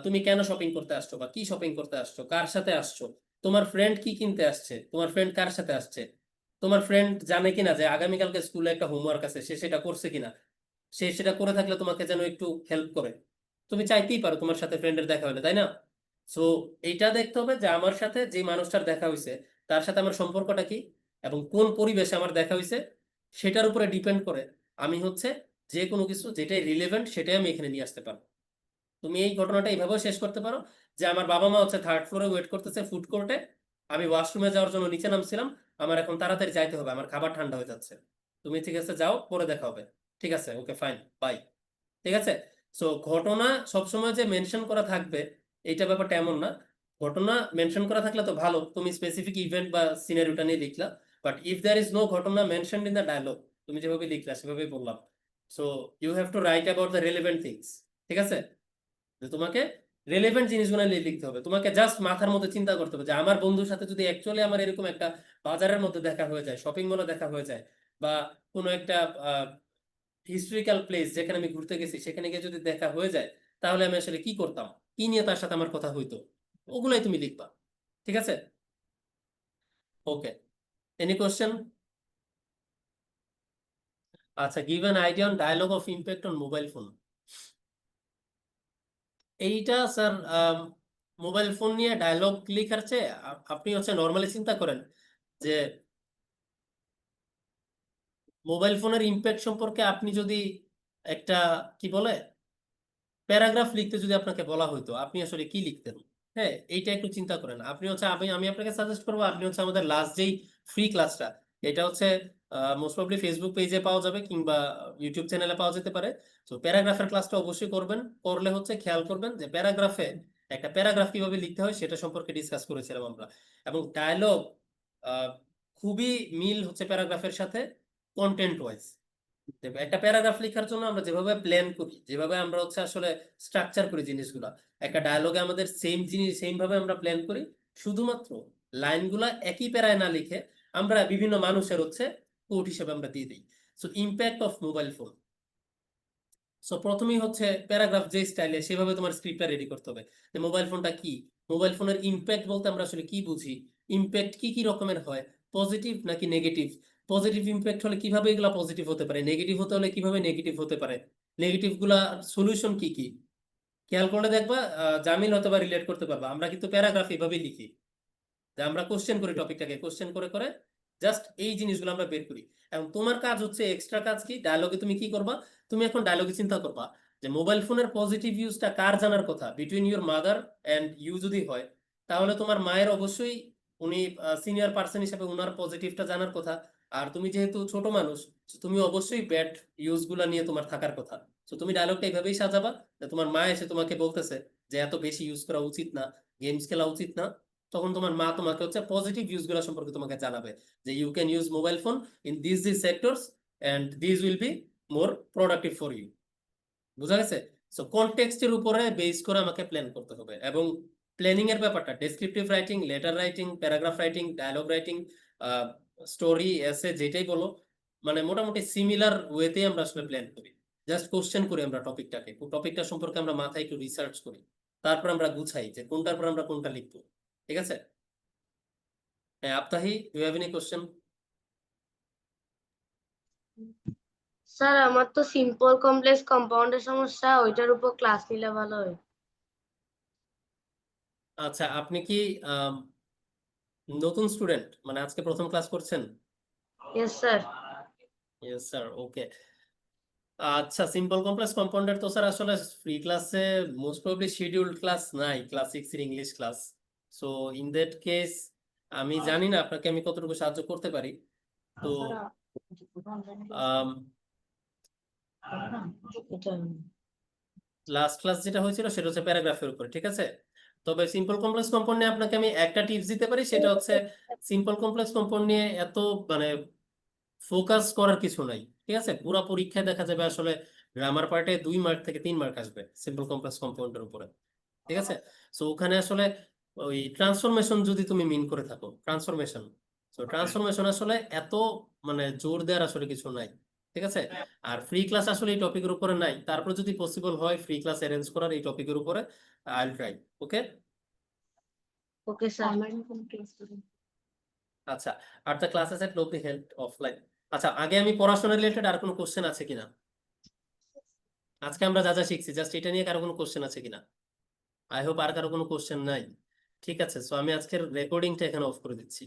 [SPEAKER 1] তুমি কেন শপিং করতে আসছো বা কি শপিং করতে আসছো, কার সাথে আসছো, তোমার ফ্রেন্ড কি কিনতে আসছে, তোমার ফ্রেন্ড কার সাথে আসছে, তোমার ফ্রেন্ড জানে কিনা যে আগামীকালকে স্কুলে একটা হোমওয়ার্ক আছে, সে সেটা করছে কিনা, সে সেটা করে থাকলে তোমাকে যেন একটু হেল্প করে। তুমি চাইতেই পারো তোমার সাথে ফ্রেন্ডের দেখা হলে, তাই না? সো এইটা দেখতে হবে যে আমার সাথে যে মানুষটার দেখা হয়েছে তার সাথে আমার সম্পর্কটা কি এবং কোন পরিবেশে আমার দেখা হয়েছে, সেটার উপরে ডিপেন্ড করে আমি হচ্ছে যে কোনো কিছু যেটাই রিলেভেন্ট সেটাই আমি এখানে নিয়ে আসতে পারবো। তুমি এই ঘটনাটা এইভাবেও শেষ করতে পারো যে আমার বাবা মা হচ্ছে 3rd ফ্লোরে ওয়েট করতেছে ফুড কোর্টে, আমি ওয়াশরুমে যাওয়ার জন্য নিচে নামছিলাম, আমার এখন তাড়াতাড়ি যাইতে হবে, আমার খাবার ঠান্ডা হয়ে যাচ্ছে, তুমি ঠিক আছে যাও, পরে দেখা হবে। ঠিক আছে, ওকে ফাইন, বাই। ঠিক আছে। সো ঘটনা সবসময় যে মেনশন করা থাকবে এইটা ব্যাপারটা এমন না। ঘটনা মেনশন করা থাকলে তো ভালো, তুমি স্পেসিফিক ইভেন্ট বা সিনারিওটা নিয়ে লিখলা, but if there is no ঘটনা মেনশন ইন দ্য ডায়লগ, তুমি যেভাবে লিখলা সেভাবেই বললাম। So you have to write about the relevant things. ঠিক আছে, যে তোমাকে রেলেভেন্ট জিনিসগুলো নিয়ে লিখতে হবে, তোমাকে জাস্ট মাথার মধ্যে চিন্তা করতে হবে যে আমার বন্ধুর সাথে যদি অ্যাকচুয়ালি আমার এরকম একটা বাজারের মধ্যে দেখা হয়ে যায়, শপিং মলে দেখা হয়ে যায়, বা কোনো একটা হিস্টোরিক্যাল প্লেস যেখানে আমি ঘুরতে গেছি সেখানে গিয়ে যদি দেখা হয়ে যায়, তাহলে আমি আসলে কি করতাম, কি নিয়ে তার সাথে আমার কথা হইতো, ওগুলাই তুমি লিখবা। ঠিক আছে, ওকে। Any question? আচ্ছা, give an idea on dialogue of impact on mobile phone. এইটা স্যার, মোবাইল ফোন নিয়ে ডায়লগ লেখার চেয়ে আপনি হচ্ছে নর্মালি চিন্তা করেন যে মোবাইল ফোনের ইম্প্যাক্ট সম্পর্কে আপনি যদি একটা, কি বলে, প্যারাগ্রাফ লিখতে যদি আপনাকে বলা হতো, আপনি আসলে কি লিখতেন? হ্যাঁ, এইটা একটু চিন্তা করেন। আপনি হচ্ছে আমি আমি আপনাকে সাজেস্ট করবো, আপনি হচ্ছে আমাদের লাস্ট যেই ফ্রি ক্লাসটা, এটা হচ্ছে মোস্ট প্রবলি ফেসবুক পেজে পাওয়া যাবে কিংবা ইউটিউব চ্যানেলে পাওয়া যেতে পারে। তো প্যারাগ্রাফের ক্লাসটা অবশ্যই করবেন, করলে হচ্ছে খেয়াল করবেন যে প্যারাগ্রাফে একটা প্যারাগ্রাফ কিভাবে লিখতে হয় সেটা সম্পর্কে ডিসকাস করেছিলাম আমরা। এবং ডায়লগ খুবই মিল হচ্ছে প্যারাগ্রাফের সাথে কন্টেন্ট ওয়াইজ। একটা প্যারাগ্রাফ লেখার জন্য আমরা যেভাবে প্ল্যান করি, যেভাবে আমরা হচ্ছে আসলে স্ট্রাকচার করি জিনিসগুলা, একটা ডায়লগে আমাদের সেম জিনিস সেম ভাবে আমরা প্ল্যান করি, শুধুমাত্র লাইনগুলা একই প্যারায় না লিখে আমরা বিভিন্ন মানুষের হচ্ছে কোট হিসেবে আমরা দিয়ে দিই। So impact of mobile phone. So প্রথমেই হচ্ছে প্যারাগ্রাফ যে স্টাইলে সেভাবে তোমার স্ক্রিপ্টটা রেডি করতে হবে যে মোবাইল ফোনটা কি, মোবাইল ফোনের ইম্প্যাক্ট বলতে আমরা আসলে কি বুঝি, ইম্প্যাক্ট কি কি রকমের হয়, পজিটিভ নাকি নেগেটিভ, পজিটিভ ইম্প্যাক্ট হলে কিভাবে এগুলা পজিটিভ হতে পারে, নেগেটিভ হতে হলে কিভাবে নেগেটিভ হতে পারে, নেগেটিভ গুলা সলিউশন কি কি। খেয়াল করলে দেখবা জামিল হয়তো বা রিলেট করতে পারবা, আমরা কিন্তু প্যারাগ্রাফ এভাবেই লিখি যে আমরা কোশ্চেন করি, টপিকটাকে কোশ্চেন করে করে জাস্ট এই জিনিসগুলো আমরা বের করি। এবং তোমার কাজ হচ্ছে এক্সট্রা কাজ কি, ডায়লগে তুমি কি করবা, তুমি এখন ডায়লগে চিন্তা করবা যে মোবাইল ফোনের পজিটিভ ইউজটা কার জানার কথা, between your mother and you যদি হয়, তাহলে তোমার মায়ের অবশ্যই উনি সিনিয়র পার্সন হিসেবে উনার পজিটিভটা জানার কথা। আর তুমি যেহেতু ছোট মানুষ, so তুমি অবশ্যই ব্যাড ইউজ গুলা নিয়ে তোমার থাকার কথা। তো তুমি ডায়লগটা এইভাবেই সাজাবা যে তোমার মা এসে তোমাকে বলতেছে যে এত বেশি ইউজ করা উচিত না, গেমস খেলা উচিত না, তখন তোমার মা তোমাকে হচ্ছে পজিটিভ ইউজ গুলা সম্পর্কে তোমাকে জানাবে যে you can use mobile phone in this sectors and this will be more productive for you. বুঝা গেছে? সো কনটেক্সটের উপরে বেস করে আমাকে প্ল্যান করতে হবে। এবং প্ল্যানিং এর ব্যাপারটা descriptive writing, letter writing, paragraph writing, dialogue writing, story, essay, যেটাই বলো, মানে মোটামুটি সিমিলার ওয়েতে আমরা আসলে প্ল্যান করি। জাস্ট কোশ্চেন করি আমরা টপিকটাকে, টপিকটা সম্পর্কে আমরা মাথায় একটু রিসার্চ করি, তারপর আমরা গুছাই যে কোনটার পর আমরা কোনটা লিখবো। ঠিক আছে? হ্যাঁ, Aftahi, do have any question?
[SPEAKER 3] Sir আমার তো সিম্পল কমপ্লেক্স কম্পাউন্ডের সমস্যা, ওইটার উপর ক্লাস নিলে ভালো হয়।
[SPEAKER 1] আচ্ছা, আপনি কি নতুন স্টুডেন্ট, মানে আজকে প্রথম ক্লাস করছেন?
[SPEAKER 3] Yes sir.
[SPEAKER 1] ইয়েস স্যার, ওকে। আচ্ছা, সিম্পল কমপ্লেক্স কম্পাউন্ডের তো স্যার আসলে ফ্রি ক্লাসে মোস্ট প্রবাবলি শিডিউলড ক্লাস নাই, ক্লাস 6 এর English class. So in that case আমি জানি না আপনাকে আমি কতটুকু সাহায্য করতে পারি। তো লাস্ট ক্লাস যেটা হয়েছিল সেটা হচ্ছে প্যারাগ্রাফের উপরে, ঠিক আছে? তবে সিম্পল কমপ্লেক্স কম্পাউন্ড নিয়ে আপনাকে আমি একটা টিপস দিতে পারি, সেটা হচ্ছে সিম্পল কমপ্লেক্স কম্পাউন্ড নিয়ে এত মানে ফোকাস করার কিছু নাই। ঠিক আছে? পুরো পরীক্ষায় দেখা যাবে আসলে গ্রামার পার্টে 2 মার্ক থেকে 3 মার্ক আসবে সিম্পল কমপ্লেক্স কম্পাউন্ডের উপরে। ঠিক আছে? সো ওখানে আসলে ওই ট্রান্সফরমেশন যদি তুমি মিন করে থাকো, ট্রান্সফরমেশন, তো ট্রান্সফরমেশন আসলে এত মানে জোর দেওয়ার আসলে কিছু নাই। ঠিক আছে? আর ফ্রি ক্লাস আসলে এই টপিকের উপরে নাই, তারপর যদি পসিবল হয় ফ্রি ক্লাস অ্যারেঞ্জ করার এই টপিকের উপরে, I will try. Okay?
[SPEAKER 3] Okay sir.
[SPEAKER 1] আচ্ছা, আর দ্য ক্লাসেস এট লবলি হেল্প অফলাইন। আচ্ছা, আগে আমি পড়াশোনা রিলেটেড আর কোনো কোশ্চেন আছে কিনা? আজকে আমরা যা যা শিখছি জাস্ট এটা নিয়ে কারো কোনো কোশ্চেন আছে কিনা? আই হোপ আর কারো কোনো কোশ্চেন নাই। ঠিক আছে, সো আমি আজকের রেকর্ডিংটা এখানে অফ করে দিচ্ছি।